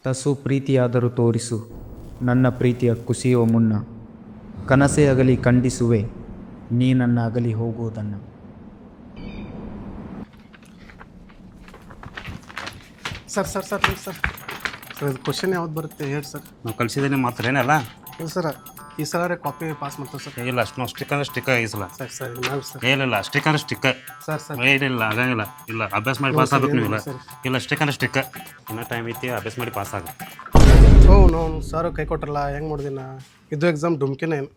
ತಸು ಪ್ರೀತಿಯಾದರೂ ತೋರಿಸು ನನ್ನ ಪ್ರೀತಿಯ ಕುಸಿಯುವ ಮುನ್ನ, ಕನಸೇ ಅಗಲಿ ಖಂಡಿಸುವೆ ನೀ ನನ್ನ ಅಗಲಿ ಹೋಗುವುದನ್ನು. Sir sir sir sir sir ಇದು ಕ್ವಶನ್ ಯಾವ್ದು ಬರುತ್ತೆ ಹೇಳಿ ಸರ್. ನಾವು ಕಲಿಸಿದ್ದೇನೆ ಮಾಡ್ತಾರೇನಲ್ಲ. ಇಲ್ಲ ಸರ್, ಈ ಸಲ ಕಾಪಿ ಪಾಸ್ ಮಾಡ್ತಾರೆ ಸರ್. ಇಲ್ಲ ಅಷ್ಟು ನಾವು ಸ್ಟಿಕ್ ಅಂದ್ರೆ ಸ್ಟಿಕ್ ಈ ಸಲ. ಸರ್ ಸರ್ ನಾವು ಸರ್ ಇಲ್ಲ ಸ್ಟಿಕ್ ಅಂದ್ರೆ ಸ್ಟಿಕ್. ಸರ್ ಸರ್ ಇಲ್ಲ ಆಗಂಗಿಲ್ಲ. ಇಲ್ಲ ಅಭ್ಯಾಸ ಮಾಡಿ ಪಾಸ್ ಆಗ್ಬೇಕು ನೀವು. ಇಲ್ಲ ಸ್ಟಿಕ್ ಅಂದ್ರೆ ಸ್ಟಿಕ್. ಇನ್ನೂ ಟೈಮ್ ಐತಿ, ಅಭ್ಯಾಸ ಮಾಡಿ ಪಾಸ್ ಆಗ. ಹ್ಞೂ ಸರ್ ಕೈ ಕೊಟ್ರಲ್ಲ ಹೆಂಗೆ ಮಾಡಿದಿನ ಇದು ಎಕ್ಸಾಮ್ ಡುಮ್ಕಿನ ಏನು.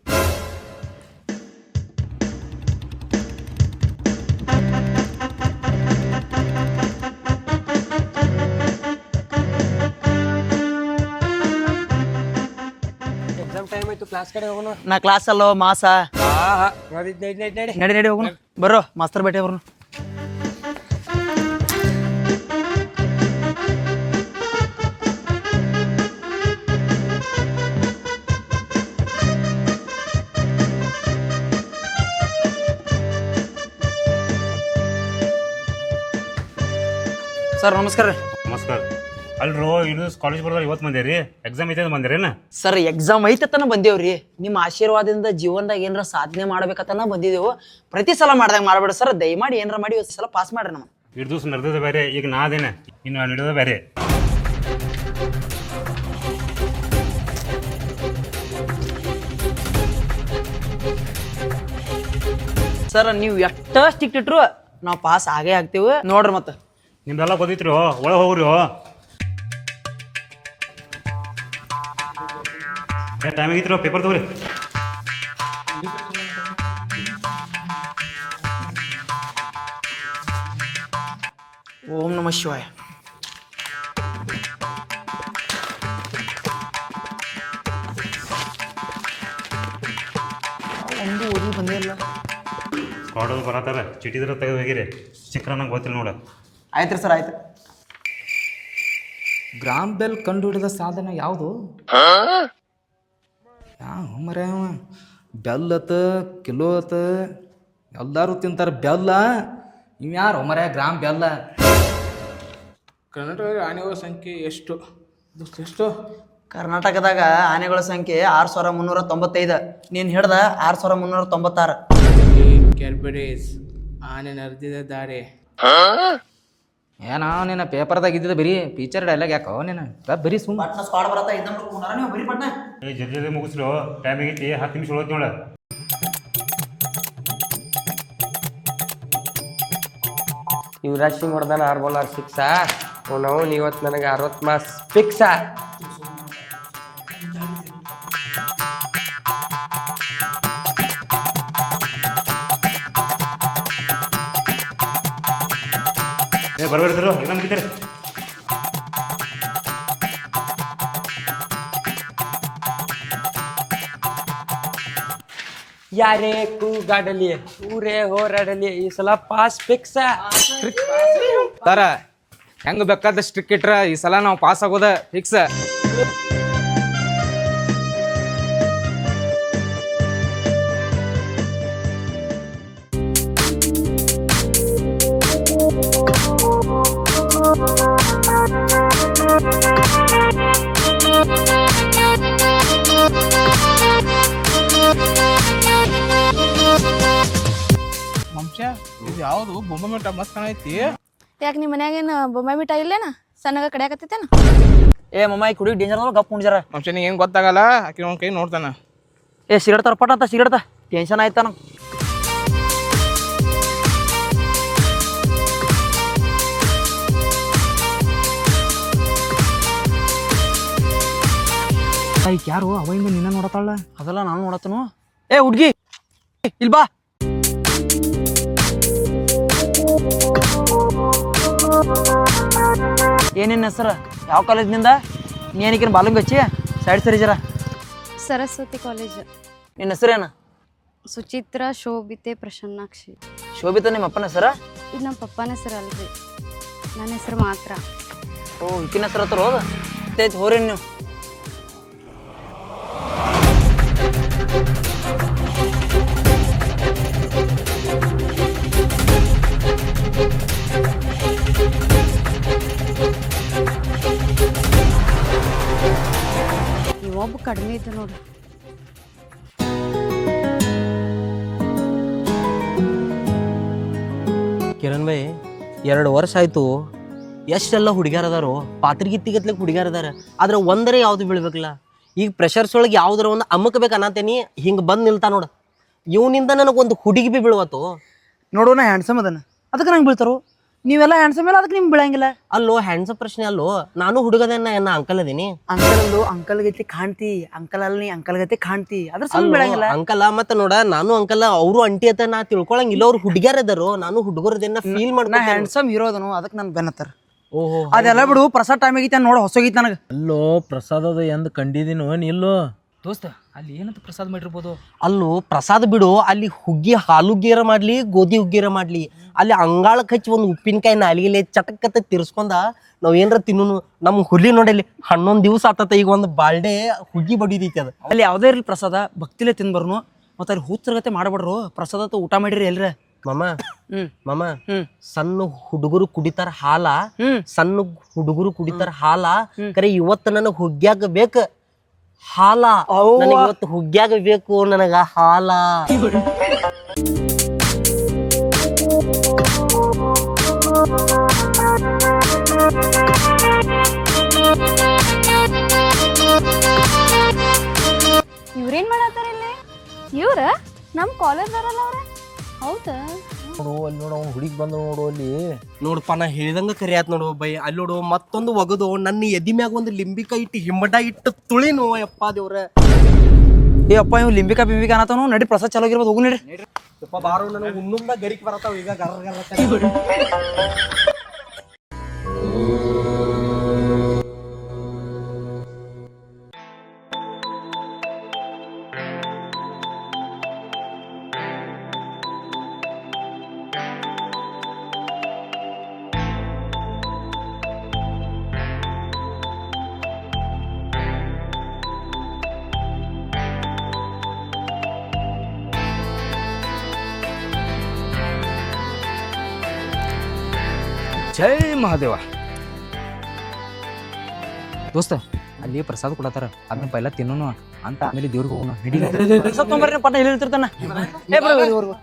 ಕ್ಲಾಸ್ ಕಡೆ ಹೋಗೋಣ. ನಾ ಕ್ಲಾಸ್ ಅಲ್ಲೋ ಮಾಸ. ನಡಿ ನಡಿ ಹೋಗೋಣ. ಬರ್ರೋ ಮಾಸ್ತರ್ ಬೇಟೆ ಬರ್ನು. ಸರ್ ನಮಸ್ಕಾರ ರೀ. ನಮಸ್ಕಾರ. ಅಲ್ರೋ ಇದು ಕಾಲೇಜ್ ಬರ್ದಾರ ಇವತ್ತು ಬಂದೇರಿ, ಎಕ್ಸಾಮ್ ಐತೆ ಬಂದಿರೇನ? Sir exam ಐತತನ ಬಂದೇವ್ರಿ. ನಿಮ್ಮ ಆಶೀರ್ವಾದದಿಂದ ಜೀವನದಾಗ ಏನಾರ ಸಾಧನೆ ಮಾಡ್ಬೇಕತನ ಬಂದಿದ್ದೆವು. ಪ್ರತಿ ಸಲ ಮಾಡ್ದಾಗ ಮಾಡಬೇಡ ಸರ್, ದಯಮಾಡಿ ಏನಾರ ಮಾಡಿ ಇವತ್ತು ಸಲ ಪಾಸ್ ಮಾಡ್ರಿ. ನಮ್ಮ ಇಷ್ಟು ದಿವಸ ನಡೆದ ಬೇರೆ, ಈಗ ನಾದೇನೆ ಇನ್ನು ನಡೆಯೋದ ಬೇರೆ. ಸರ್ ನೀವು ಎಷ್ಟ ಸ್ಟಿಕ್ ಇಟ್ರು ನಾವು ಪಾಸ್ ಆಗೇ ಆಗ್ತೀವಿ ನೋಡ್ರಿ. ಮತ್ತೆ ನಿಮ್ದೆಲ್ಲ ಗೊತ್ತೈತ್ರಿ, ಒಳಗೆ ಹೋಗ್ರಿ. ಟೈಮ್ ಆಗಿತ್ರಿ, ಪೇಪರ್ ತಗೋರಿ. ಓಂ ನಮಃ ಶಿವಾಯ. ಒಂದು ಓದಿ ಬಂದಿಲ್ಲ. ಸ್ಕಾಡೋದು ಬರತ್ತಾರ, ಚೀಟಿದ್ರ ತೆಗೆದು ಹೋಗಿರಿ. ಚಿಕ್ರ ನಂಗೆ ಗೊತ್ತಿಲ್ಲ ನೋಡ. ಆಯ್ತು ರೀ ಸರ್, ಆಯ್ತು. ಗ್ರಾಮ್ ಬೆಲ್ ಕಂಡು ಹಿಡಿದ ಸಾಧನ ಯಾವುದು? ಯಾವ ಮರ ಬೆಲ್ ಅತ ಕಿಲೋ ಅತ ಎಲ್ಲರೂ ತಿಂತಾರೆ ಬೆಲ್ಲ. ಇವು ಯಾರು ಮರ ಗ್ರಾಮ್ ಬೆಲ್ಲ? ಕರ್ನಾಟಕದ ಆನೆಗಳ ಸಂಖ್ಯೆ ಎಷ್ಟು? ಎಷ್ಟು? ಕರ್ನಾಟಕದಾಗ ಆನೆಗಳ ಸಂಖ್ಯೆ 6395. ನೀನು ಹಿಡ್ದ 6396. ಕ್ಯಾರ್ಬಡೇಸ್ ಆನೆ ನಡೆದಿದ ದಾರಿ. ಏನೋ ನೀನು ಪೇಪರ್ದಾಗ ಇದ್ದಿದ್ದು ಬರೀ ಟೀಚರ್ ಡೈಲಾಗ್ ಯಾಕೋ ನೀನು ಬರೀ ಸುಮ್ಮ ಪಟ್ನ ಸ್ಕ್ವಾಡ್ ಬರತ್ತಾ ಇದ್ದಂಗೆ ಕುಂದಾರ ನೀವು ಬರೀ ಪಟ್ನ. ಜಲ್ದಿ ಮುಗಿಸ್ರು, ಟೈಮ್ ಆಗೈತಿ, 10 ನಿಮಿಷ ಉಳತ್ ನೋಡ. ಯುವರಾಜ್ ಸಿಂಗ್ ಹೊಡೆದಾನ 6 ಬಾಲ್ 6. ನಾವು ಇವತ್ತು ನನಗೆ 60 ಮಾರ್ಕ್ಸ್ ಫಿಕ್ಸ. ಬರ್ಬರ್ತಿರು ಎಕ್ಸಾಮ್ ಮುಗಿತಾರೆ. ಯಾರೇ ಕೂಗಾಡಲಿ ಊರೇ ಹೋರಾಡಲಿ ಈ ಸಲ ಪಾಸ್ ಫಿಕ್ಸ. ತರ ಹೆಂಗೆ ಬೇಕಾದ ಸ್ಟ್ರಿಕ್ ಇಟ್ರ ಈ ಸಲ ನಾವು ಪಾಸ್ ಆಗೋದ ಫಿಕ್ಸ್. ವಂಶ ಇದು ಯಾವುದು ಬೊಂಬೆ ಮಿಠ ಮಸ್ತ್ ಕಾಣೈತಿ. ಯಾಕೆ ನಿಮ್ಮ ಮನ್ಯಾಗೇನು ಬೊಂಬೆ ಮಿಠ ಇಲ್ಲೇನ? ಸಣ್ಣಗ ಕಡಿಯಾಕತ್ತೈತೇನ? ಏ ಮಮ್ಮ ಈ ಕುಡಿ ಡೇಂಜರ್ ಗಪ್ ಕುಂಡ್ಜಾರ. ವಂಶ ನೀ ಏನು ಗೊತ್ತಾಗಲ್ಲ, ಆಕಿ ಒಂದು ಕೈ ನೋಡ್ತಾನ. ಏ ಸಿಗರೇಟ್ ತರ್ಪಟ ಅಂತ ಸಿಗರೇಟ್ ಟೆನ್ಷನ್ ಆಯ್ತಾನ. ಯಾರು ಅವಾಗಿಂದ ನಿನ್ನ ನೋಡತ್ತಾಳ? ಅದೆಲ್ಲ ನಾನು ನೋಡತ್ತನು. ಏ ಹುಡ್ಗಿ ಇಲ್ ಬಾ. ಏನೇನು ಹೆಸರು? ಯಾವ ಕಾಲೇಜ್ನಿಂದ? ನೀ ಏನಕ್ಕಿನ ಬಾಲಂಗ್ ಹಚ್ಚಿ ಸೈಡ್ ಸರಿ ಜರ. ಸರಸ್ವತಿ ಕಾಲೇಜ್. ನಿನ್ನ ಹೆಸರೇನು? ಸುಚಿತ್ರ, ಶೋಭಿತೆ, ಪ್ರಸನ್ನಾಕ್ಷಿ. ಶೋಭಿತಾ ನಿಮ್ಮ ಅಪ್ಪನ ಹೆಸರ? ಇದು ನಮ್ಮ ಪಪ್ಪನ ಹೆಸರು ಅಲ್ರಿ, ನನ್ನ ಹೆಸರು ಮಾತ್ರ. ಓ ಈಕಿನ ಹೆಸರು ಹತ್ರ ಹೋದ ಆಯ್ತು ಹೋರಿ ನೀವು. ಕಡಿಮೆ ಇತ್ತು ನೋಡು. ಕಿರಣ್ ಬೈ 2 ವರ್ಷ ಆಯ್ತು, ಎಷ್ಟೆಲ್ಲ ಹುಡುಗ್ಯಾರ ಅದಾರೋ, ಪಾತ್ರಿಗಿತ್ತಿಗತ್ಲಿಕ್ಕೆ ಹುಡುಗ್ಯಾರ ಅದಾರ, ಆದ್ರೆ ಒಂದರೆ ಯಾವ್ದು ಬೀಳ್ಬೇಕಲ್ಲ. ಈಗ ಪ್ರೆಷರ್ಸ್ ಒಳಗೆ ಯಾವ್ದಾರ ಒಂದು ಅಮ್ಮಕಬೇಕು ಅನ್ನತೇನಿ, ಹಿಂಗೆ ಬಂದು ನಿಲ್ತಾ ನೋಡು. ಇವನಿಂದ ನನಗೊಂದು ಹುಡುಗಿ ಬಿ ಬೀಳ್ವತ್ತು. ನೋಡು ನಾ ಹ್ಯಾಂಡ್ಸಮ್ ಅದನ್ನ, ಅದಕ್ಕೆ ನಂಗೆ ಬೀಳ್ತಾರೋ. ನೀವೆಲ್ಲ ಹ್ಯಾಂಡ್ಸಮ್ ಇಲ್ಲ, ಅದಕ್ಕೆ ನಿಮ್ಗೆ ಬೀಳಂಗಿಲ್ಲ. ಅಲ್ಲೋ ಹ್ಯಾಂಡ್ಸಮ್ ಪ್ರಶ್ನೆ ಅಲ್ಲೋ, ನಾನು ಹುಡುಗದೇನ ಎನ್ನ ಅಂಕಲ್ ಅದೀನಿ. ಅಂಕಲ್ ಅಂಕಲ್ ಗತಿ ಕಾಣ್ತಿ, ಅಂಕಲ್ ಅಲ್ಲಿ ನೀ ಅಂಕಲ್ ಗತಿ ಕಾಣ್ತಿ, ಅದ್ರ ಸಲ ಬೀಳಂಗಿಲ್ಲ. ಅಂಕಲ್ ಮತ್ತೆ ನೋಡ, ನಾನು ಅಂಕಲ್ ಅವರು ಅಂಟಿ ಅಂತ ನಾ ತಿಳ್ಕೊಳಂಗಿಲ್ಲ. ಅವ್ರು ಹುಡುಗ್ಯಾರ ಅದಾರೋ, ನಾನು ಹುಡುಗರದನ್ನ ಫೀಲ್ ನಾ ಮಾಡ್ತೀನಿ. ಹ್ಯಾಂಡ್ಸಮ್ ಹೀರೋ ಅದನು, ಅದಕ್ಕೆ ನನ್ ಬೆನ್ನತ್ತಾರ. ಓಹೋ, ಅದೆಲ್ಲ ಬಿಡು, ಪ್ರಸಾದ್ ಟೈಮ್ ಆಗೈತೆ ನೋಡ, ಹೊಸೋಗೈತಿ ನನಗೆ. ಅಲ್ಲೋ ಪ್ರಸಾದದ ಎಂದು ಕಂಡಿದ್ದೀನೋ ನಿಲ್ಲೋ ದೋಸ್ತ, ಅಲ್ಲಿ ಏನಂತ ಪ್ರಸಾದ ಮಾಡಿರ್ಬೋದು. ಅಲ್ಲೋ ಪ್ರಸಾದ ಬಿಡು, ಅಲ್ಲಿ ಹುಗ್ಗಿ ಹಾಲುಗ್ಗೀರ ಮಾಡ್ಲಿ, ಗೋಧಿ ಹುಗ್ಗೀರ ಮಾಡ್ಲಿ, ಅಲ್ಲಿ ಅಂಗಾಳಕ್ಕೆ ಹಚ್ಚಿ ಒಂದು ಉಪ್ಪಿನಕಾಯಿ ನಾಲಿಗೆಲೆ ಚಟಕ್ಕತ್ತ ತಿರ್ಸ್ಕೊಂಡ ನಾವ್ ಏನ್ರ ತಿನ್ನು. ನಮ್ ಹುಲಿ ನೋಡಲ್ಲಿ 11 ದಿವಸ ಆತತ, ಈಗ ಒಂದು ಬಾಳ್ಡೆ ಹುಗ್ಗಿ ಬಡಿದೈತಿ. ಅದು ಅಲ್ಲಿ ಯಾವುದೇ ಇರಲಿ ಪ್ರಸಾದ ಭಕ್ತಿಲೇ ತಿನ್ಬರ್ನು. ಮತ್ತೆ ಅಲ್ಲಿ ಹುಚ್ಚರಗತೆ ಮಾಡಬೇಡ್ರು. ಪ್ರಸಾದ ಊಟ ಮಾಡಿರಿ ಎಲ್ರ. ಮಾಮ ಮಾಮ, ಸಣ್ಣ ಹುಡುಗರು ಕುಡಿತಾರ ಹಾಲ, ಸಣ್ಣ ಹುಡುಗರು ಕುಡಿತಾರ ಹಾಲ. ಕರೆ ಇವತ್ತು ನನಗ್ ಹುಗ್ಗ್ಯಾಗ ಬೇಕ ಹಾಲ, ನನಗೆ ಇವತ್ತು ಹುಗ್ಗ್ಯಾಗ ಬೇಕು ನನಗ ಹಾಲ. ಇವ್ರೇನ್ ಮಾಡತ್ತಾರ ಇಲ್ಲಿ? ಇವ್ರ ನಮ್ ಕಾಲೇಜ್ ಬರಲ್ಲ ಅವ್ರ. ಹೌದಾ? ನೋಡು ಅಲ್ಲಿ ನೋಡು, ಅವ್ನು ಹುಡುಗಿ ಬಂದು ನೋಡು ಅಲ್ಲಿ. ನೋಡಪ್ಪ, ನಾ ಹೇಳಿದಂಗ ಕರಿ ಆತ್ ನೋಡು ಬೈ. ಅಲ್ಲಿ ನೋಡು ಮತ್ತೊಂದು ಒಗದು ನನ್ನ ಎದಿ ಮ್ಯಾಗ ಒಂದು ಲಿಂಬಿಕಾಯಿ ಇಟ್ಟು ಹಿಮ್ಮಟ ಇಟ್ಟು ತುಳಿನು. ಯಪ್ಪ ದೇವ್ರ, ಏ ಅಪ್ಪ, ಇವ್ ಲಿಂಬಿಕಾ ಬಿಂಬಿಕಾ ಅನ್ನತಾನು. ನಡಿ ಪ್ರಸಾದ್ ಚಲೋ ಆಗಿರ್ಬೋದು, ಹೋಗು ನಡಿ. ಯಪ್ಪ ಬಾರೋ, ನನಗೆ ಉಣ್ಣುಂದ ಗರಿಕ್ ಬರತಾವ ಈಗ ಗರ. ಜೈ ಮಹಾದೇವ. ದೋಸ್ತ, ಅಲ್ಲಿ ಪ್ರಸಾದ ಕೊಡತಾರ, ಅದನ್ನ ಪೈಲ ತಿನ್ನೋನು ಅಂತ, ಆಮೇಲೆ ದೇವ್ರಿಗೆ ಹೋಗೋಣ. ನಡಿ ಪ್ರಸಾದ್ ತೊಂಬರ್ರಿ, ಪಟ್ಟ ಹೇಳಿರ್ತಾನ. ಏ ಬರೋದು.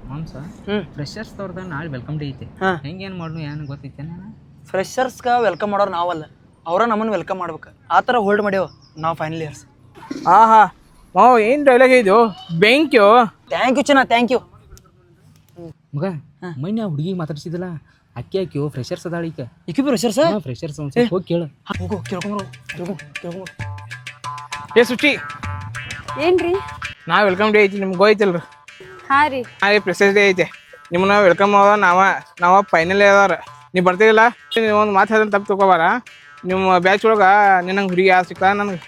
ಮಾಂಸ ಫ್ರೆಶರ್ಸ್ ತೋರ್ದ ನಾಳೆ ವೆಲ್ಕಮ್ ಡೇ ಐತಿ. ಹೆಂಗೇನು ಮಾಡು ಏನು ಗೊತ್ತೈತೆ? ಫ್ರೆಶರ್ಸ್ಗೆ ವೆಲ್ಕಮ್ ಮಾಡೋರು ನಾವಲ್ಲ, ಅವರ ನಮ್ಮನ್ನು ವೆಲ್ಕಮ್ ಮಾಡ್ಬೇಕು. ಆ ಥರ ಹೋಲ್ಡ್ ಮಾಡ್ಯವ ನಾವು ಫೈನಲ್ ಇಯರ್ಸ್. ಆಹಾ ಮಾವು, ಏನು ಡೈಲಾಗ್ ಇದು, ಬೆಂಕ್ಯೋ. ಥ್ಯಾಂಕ್ ಯು ಚಿನ್ನ, ಥ್ಯಾಂಕ್ ಯು. ಮಗ, ಮೊನ್ನೆ ಆ ಹುಡುಗಿ ಮಾತಾಡ್ಸಿದಿಲ್ಲ, ಅಕ್ಕಿ ಹಾಕಿಯೋ ಫ್ರೆಶರ್ಸ್ ಅದಾಳ ಈಗ. ಈಕಿ ಫ್ರೆಶರ್ಸ್? ಫ್ರೆಶರ್ಸ್ ಒಂದು ಹೋಗಿ ಕೇಳು. ಹೋಗು, ಕೇಳ್ಕೊಂಬರು. ಏ ಸುಚಿ, ಏನ್ರಿ? ನಾ ವೆಲ್ಕಮ್ ಡೇ ಐತಿ, ನಿಮ್ಗೆ ಹೋಯ್ತಿಲ್ರಿ? ಹಾ ರೀ, ಹಾಂ ರೀ, ಫ್ರೆಶರ್ಸ್ ಡೇ ಐತೆ. ನಿಮ್ಮನ್ನ ವೆಲ್ಕಮ್ ಅದ, ನಾವ ಫೈನಲ್ ಅದಾರ. ನೀವು ಬರ್ತೀರಲ್ಲ, ನೀವು ಒಂದು ಮಾತು ಹೇಳ್ದಂಗೆ ತಪ್ಪು ತಗೋಬಾರ. ನಿಮ್ಮ ಬ್ಯಾಚ್ ಒಳಗೆ ನಿನ್ನಂಗೆ ಹುಡುಗಿ ಯಾರು ಸಿಗ್ತಾರ ನನಗೆ?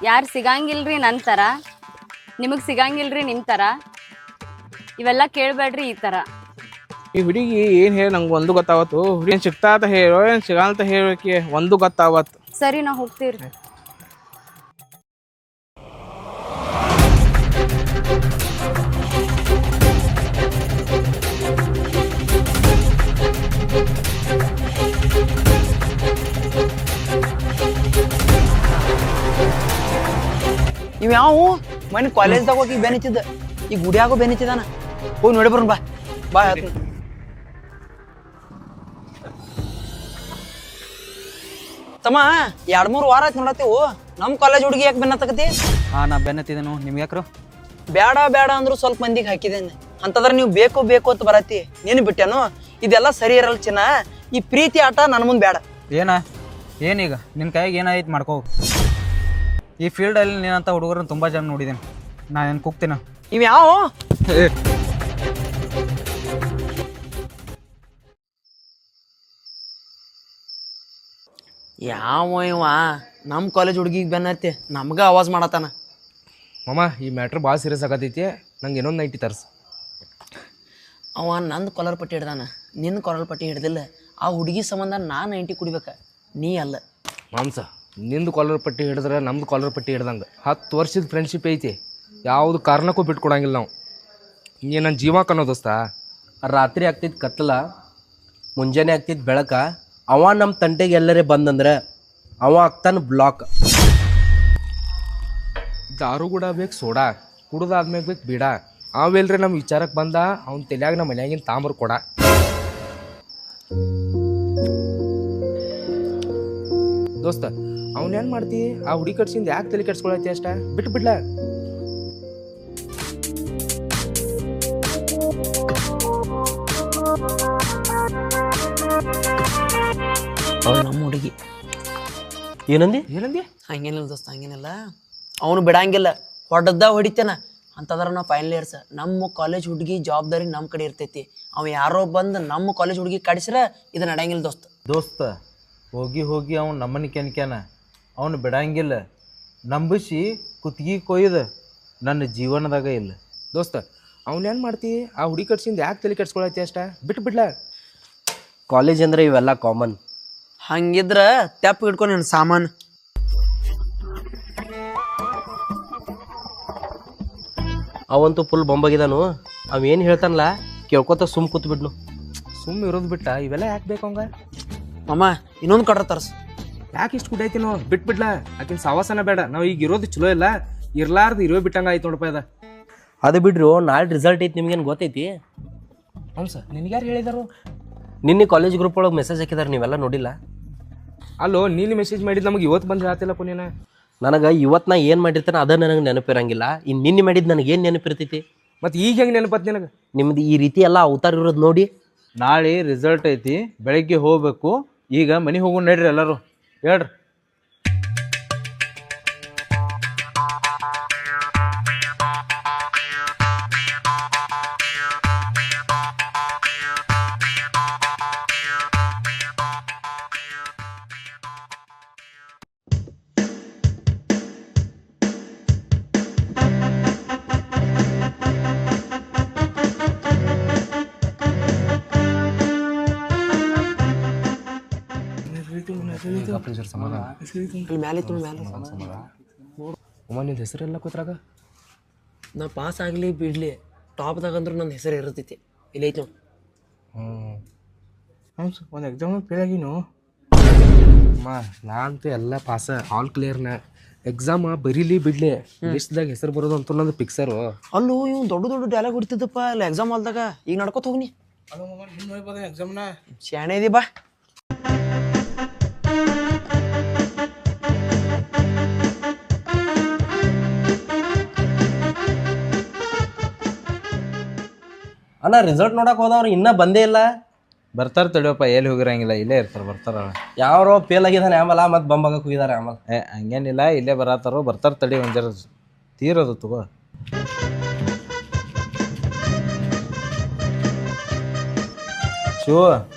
ಯಾರು ಸಿಗಂಗಿಲ್ರಿ ನನ್ನ ಥರ, ನಿಮಗೆ ಸಿಗಂಗಿಲ್ರಿ ನಿಮ್ಮ ಥರ. ಇವೆಲ್ಲ ಕೇಳಬೇಡ್ರಿ ಈ ಥರ. ಈ ಹುಡುಗಿ ಏನು ಹೇಳಿ ನಂಗೆ ಒಂದು ಗೊತ್ತಾವತ್ತು. ಹುಡುಗಿ ಏನು ಸಿಗ್ತಾ ಅಂತ ಹೇಳೋ ಏನು ಸಿಗಂತ ಹೇಳೋಕೆ ಒಂದು ಗೊತ್ತಾವತ್ತು. ಸರಿ, ನಾವು ಹೋಗ್ತೀವ್ರಿ. ಇವ್ ಯಾವ ಮನೆ ಕಾಲೇಜ್ದಾಗ ಹೋಗಿ ಬೆನಿತಿದ್ದ, ಈ ಗುಡಿಯಾಗೋ ಬೆನಿತಿದಾನ. ಹೋಗಿ ನೋಡಿ ಬರೋಣ, ಬಾ. ತಮ್ಮ 2-3 ವಾರ ಆಯ್ತು ನೋಡತ್ತೀವು. ನಮ್ಮ ಕಾಲೇಜ್ ಹುಡುಗಿ ಯಾಕೆ ಬೆನ್ನತ್ತಕತಿ? ನಾ ಬೆನ್ನತ್ತಿದ್ದೇನು, ನಿಮ್ಗೆ ಯಾಕ್ರು? ಬೇಡ ಬೇಡ ಅಂದ್ರು ಸ್ವಲ್ಪ ಮಂದಿಗೆ ಹಾಕಿದ್ದೇನೆ ಅಂತಂದ್ರೆ ನೀವು ಬೇಕು ಬೇಕು ಅಂತ ಬರತ್ತಿ. ನೀನು ಬಿಟ್ಟೇನು? ಇದೆಲ್ಲ ಸರಿ ಇರಲ್ಲ ಚಿನ್ನ. ಈ ಪ್ರೀತಿ ಆಟ ನನ್ನ ಮುಂದೆ ಬೇಡ. ಏನೀಗ ನಿನ್ನ ಕೈಗೆ ಏನಾಯ್ತು ಮಾಡ್ಕೋ. ಈ ಫೀಲ್ಡಲ್ಲಿ ನೀನಂತ ಹುಡುಗರನ್ನ ತುಂಬ ಜನ ನೋಡಿದ್ದೀನಿ. ನಾ ಏನು ಕೂಗ್ತೀನ ಇವ್ ಯಾವ ಇವ ನಮ್ಮ ಕಾಲೇಜ್ ಹುಡುಗಿಗೆ ಬೆನ್ನತ್ತಿ ನಮ್ಗ ಆವಾಜ್ ಮಾಡತ್ತಾನ. ಮಾಮ ಈ ಮ್ಯಾಟ್ರ್ ಭಾಳ ಸೀರಿಯಸ್ ಆಗತೈತಿ, ನಂಗೆ ಇನ್ನೊಂದು ನೈಟಿ ತರ್ಸು. ಅವ ನಂದು ಕಾಲರ್ ಪಟ್ಟಿ ಹಿಡ್ದಾನ, ನಿನ್ನ ಕಾಲರ್ ಪಟ್ಟಿ ಹಿಡ್ದಿಲ್ಲ. ಆ ಹುಡುಗಿ ಸಂಬಂಧ ನಾ 90 ಕುಡಿಬೇಕ, ನೀ ಅಲ್ಲ. ಮಾಂಸ ನಿಂದು ಕಾಲರ್ ಪಟ್ಟಿ ಹಿಡಿದ್ರೆ ನಮ್ದು ಕಾಲರ್ ಪಟ್ಟಿ ಹಿಡ್ದಂಗೆ 10 ವರ್ಷದ ಫ್ರೆಂಡ್ಶಿಪ್ ಐತಿ, ಯಾವುದು ಕಾರಣಕ್ಕೂ ಬಿಟ್ಕೊಡಂಗಿಲ್ಲ ನಾವು. ನೀ ನನ್ನ ಜೀವ ಕನ್ನೋ ದೋಸ್ತ. ರಾತ್ರಿ ಆಗ್ತಿತ್ತು ಕತ್ತಲ, ಮುಂಜಾನೆ ಆಗ್ತಿತ್ತು ಬೆಳಕ. ಅವ ನಮ್ಮ ತಂಟೆಗೆ ಎಲ್ಲರೇ ಬಂದಂದ್ರೆ ಅವ ಆಗ್ತಾನೆ ಬ್ಲಾಕ್. ದಾರು ಕೂಡ ಬೇಕು, ಸೋಡಾ ಕುಡ್ದಾದ್ಮೇಲೆ ಬೇಕು ಬಿಡ. ಅವೆಲ್ರಿ ನಮ್ಮ ವಿಚಾರಕ್ಕೆ ಬಂದ ಅವ್ನ ತಲೆಯಾಗ ನಮ್ಮ ಮನ್ಯಾಗಿನ ತಾಂಬರ್ ಕೊಡ. ದೋಸ್ತ ಅವ್ನೇನು ಮಾಡ್ತಿ? ಆ ಹುಡುಗಿ ಕಟ್ಸಿಂದ ಯಾಕೆ ತಲೆ ಕೆಡ್ಸ್ಕೊಳತಿ ಅಷ್ಟ? ಬಿಟ್ಟು ಬಿಡ್ಲ. ಅವಳು ನಮ್ಮ ಹುಡುಗಿ. ಏನಂದಿ? ಹಂಗೇನಿಲ್ಲ ದೋಸ್ತ, ಹಂಗೇನಿಲ್ಲ. ಅವನು ಬಿಡಂಗಿಲ್ಲ, ಹೊಡೆದ ಹೊಡಿತೇನ ಅಂತಂದ್ರೆ ನಾವು ಫೈನಲ್ ಇಯರ್ಸ್. ನಮ್ಮ ಕಾಲೇಜ್ ಹುಡುಗಿ ಜವಾಬ್ದಾರಿ ನಮ್ಮ ಕಡೆ ಇರ್ತೈತಿ. ಅವ ಯಾರೋ ಬಂದು ನಮ್ಮ ಕಾಲೇಜ್ ಹುಡುಗಿ ಕಡಿಸ್ರೆ ಇದು ನಡೆಯಂಗಿಲ್ಲ ದೋಸ್ತ. ದೋಸ್ತ ಹೋಗಿ ಹೋಗಿ ಅವ್ನು ನಮ್ಮನೆ ಕೆನ್ಕ್ಯಾನ, ಅವನು ಬಿಡಂಗಿಲ್ಲ. ನಂಬಿಸಿ ಕುತ್ತಿಗೆ ಕೊಯ್ದು ನನ್ನ ಜೀವನದಾಗ ಇಲ್ಲ. ದೋಸ್ತ ಅವ್ನೇನು ಮಾಡ್ತಿ? ಆ ಹುಡುಗಿ ಕಟ್ಸಿಂದ ಯಾಕೆ ತಲೆ ಕೆಡ್ಸ್ಕೊಳತಿ ಅಷ್ಟ? ಬಿಟ್ಟು ಬಿಡ್ಲ. ಕಾಲೇಜ್ ಅಂದ್ರೆ ಇವೆಲ್ಲ ಕಾಮನ್. ಹಂಗಿದ್ರ ತೆಪ್ಪ ಹಿಡ್ಕೊಂಡು ನನ್ನ ಸಾಮಾನು. ಅವಂತೂ ಫುಲ್ ಬೊಂಬಾಗಿದಾನು. ಅವ ಏನು ಹೇಳ್ತಾನಲ್ಲ ಕೇಳ್ಕೊತ ಸುಮ್ ಕೂತ್ ಬಿಡ್ನು. ಸುಮ್ಮನೆ ಇರೋದು ಬಿಟ್ಟ ಇವೆಲ್ಲ ಯಾಕೆ ಬೇಕು ಅವಂಗ? ಮಾಮ ಇನ್ನೊಂದು ಕಡ್ರ ತರ್ಸ. ಯಾಕೆ ಇಷ್ಟು ಕುಡೈತಿ ನಾವು? ಬಿಟ್ಟು ಬಿಡ್ಲ. ಆಕಿನ ಸವಾಸನ ಬೇಡ. ನಾವು ಈಗ ಇರೋದು ಚಲೋ ಇಲ್ಲ, ಇರ್ಲಾರ್ದು ಇರೋ ಬಿಟ್ಟಂಗ ಆಯ್ತು ನೋಡಪ್ಪ ಅದ. ಅದು ಬಿಡ್ರು, ನಾಳೆ ರಿಸಲ್ಟ್ ಐತಿ, ನಿಮ್ಗೇನು ಗೊತ್ತೈತಿ? ಹ್ಞೂ ಸರ್, ನಿನ್ಗೆ ಯಾರು ಹೇಳಿದಾರು? ನಿನ್ನೆ ಕಾಲೇಜ್ ಗ್ರೂಪ್ ಒಳಗೆ ಮೆಸೇಜ್ ಹಾಕಿದಾರೆ, ನೀವೆಲ್ಲ ನೋಡಿಲ್ಲ? ಅಲ್ಲೋ ನೀನು ಮೆಸೇಜ್ ಮಾಡಿದ್ದು ನಮಗೆ ಇವತ್ತು ಬಂದು ಹೇಳ್ತಿಲ್ಲಪ್ಪ ನೀನು. ನನಗೆ ಇವತ್ತು ನಾ ಏನು ಮಾಡಿರ್ತಾನೆ ಅದ ನನಗೆ ನೆನಪಿರಂಗಿಲ್ಲ. ಇನ್ನು ನಿನ್ನೆ ಮಾಡಿದ್ದು ನನಗೆ ಏನು ನೆನಪಿರ್ತೈತಿ? ಮತ್ತು ಈಗ ಹೆಂಗೆ ನೆನಪತ್ತು ನಿನಗೆ? ನಿಮ್ದು ಈ ರೀತಿ ಎಲ್ಲ ಅವತಾರ ಇರೋದು ನೋಡಿ. ನಾಳೆ ರಿಸಲ್ಟ್ ಐತಿ, ಬೆಳಗ್ಗೆ ಹೋಗ್ಬೇಕು. ಈಗ ಮನೆಗೆ ಹೋಗೋಣ ನಡ್ರಿ ಎಲ್ಲರೂ, ಹೇಳ್ರಿ. ಅಮ್ಮ ನಿಂದು ಹೆಸರೆಲ್ಲ ಕೂತ್ರಾಗ ನಾ ಪಾಸ್ ಆಗಲಿ ಬಿಡ್ಲಿ, ಟಾಪ್ದಾಗಂದ್ರೂ ನನ್ನ ಹೆಸರು ಇರ್ತೈತಿ. ಇಲ್ಲ ಐತಿ ನೋಡಿ. ಹ್ಞೂ ಸರ್, ಒಂದು ಎಕ್ಸಾಮ್ ಫೇಲ್ ಆಗಿನು. ಅಮ್ಮ ನಾ ಅಂತೂ ಎಲ್ಲ ಪಾಸ, ಆಲ್ ಕ್ಲಿಯರ್ನ. ಎಕ್ಸಾಮ್ ಬರೀಲಿ ಬಿಡ್ಲಿ, ಲಿಸ್ಟ್ದಾಗ ಹೆಸರು ಬರೋದು ಅಂತೂ ನಂದು ಫಿಕ್ಸರು. ಅಲ್ಲೂ ಇವ್ ದೊಡ್ಡ ದೊಡ್ಡ ಡೈಲಾಗ್ ಹೊಡಿತಿದ್ದಪ್ಪ ಅಲ್ಲಿ ಎಕ್ಸಾಮ್ ಹಾಲ್ದಾಗ. ಈಗ ನಡ್ಕೊತ ಹೋಗ್ನಿ. ಎಕ್ಸಾಮ್ನ ಶಾಣೆ ಇದೀ ಬಾ. ಅಣ್ಣ ರಿಸಲ್ಟ್ ನೋಡಕ್ ಹೋದವ್ರು ಇನ್ನೂ ಬಂದೇ ಇಲ್ಲ. ಬರ್ತಾರ ತಡಿಯಪ್ಪ, ಎಲ್ಲಿ ಹೋಗಿರಂಗಿಲ್ಲ, ಇಲ್ಲೇ ಇರ್ತಾರೆ. ಬರ್ತಾರ. ಯಾರೋ ಫೇಲ್ ಆಗಿದ್ದಾನೆ ಆಮೇಲೆ, ಮತ್ತೆ ಬಂಬಾಗಕ್ಕೆ ಹೋಗಿದ್ದಾರೆ ಆಮೇಲೆ. ಹಂಗೇನಿಲ್ಲ, ಇಲ್ಲೇ ಬರತ್ತಾರೋ. ಬರ್ತಾರ ತಡಿ, ಒಂದು ಜರ ತೀರೋದು ತಗೋ. ಶಿವ,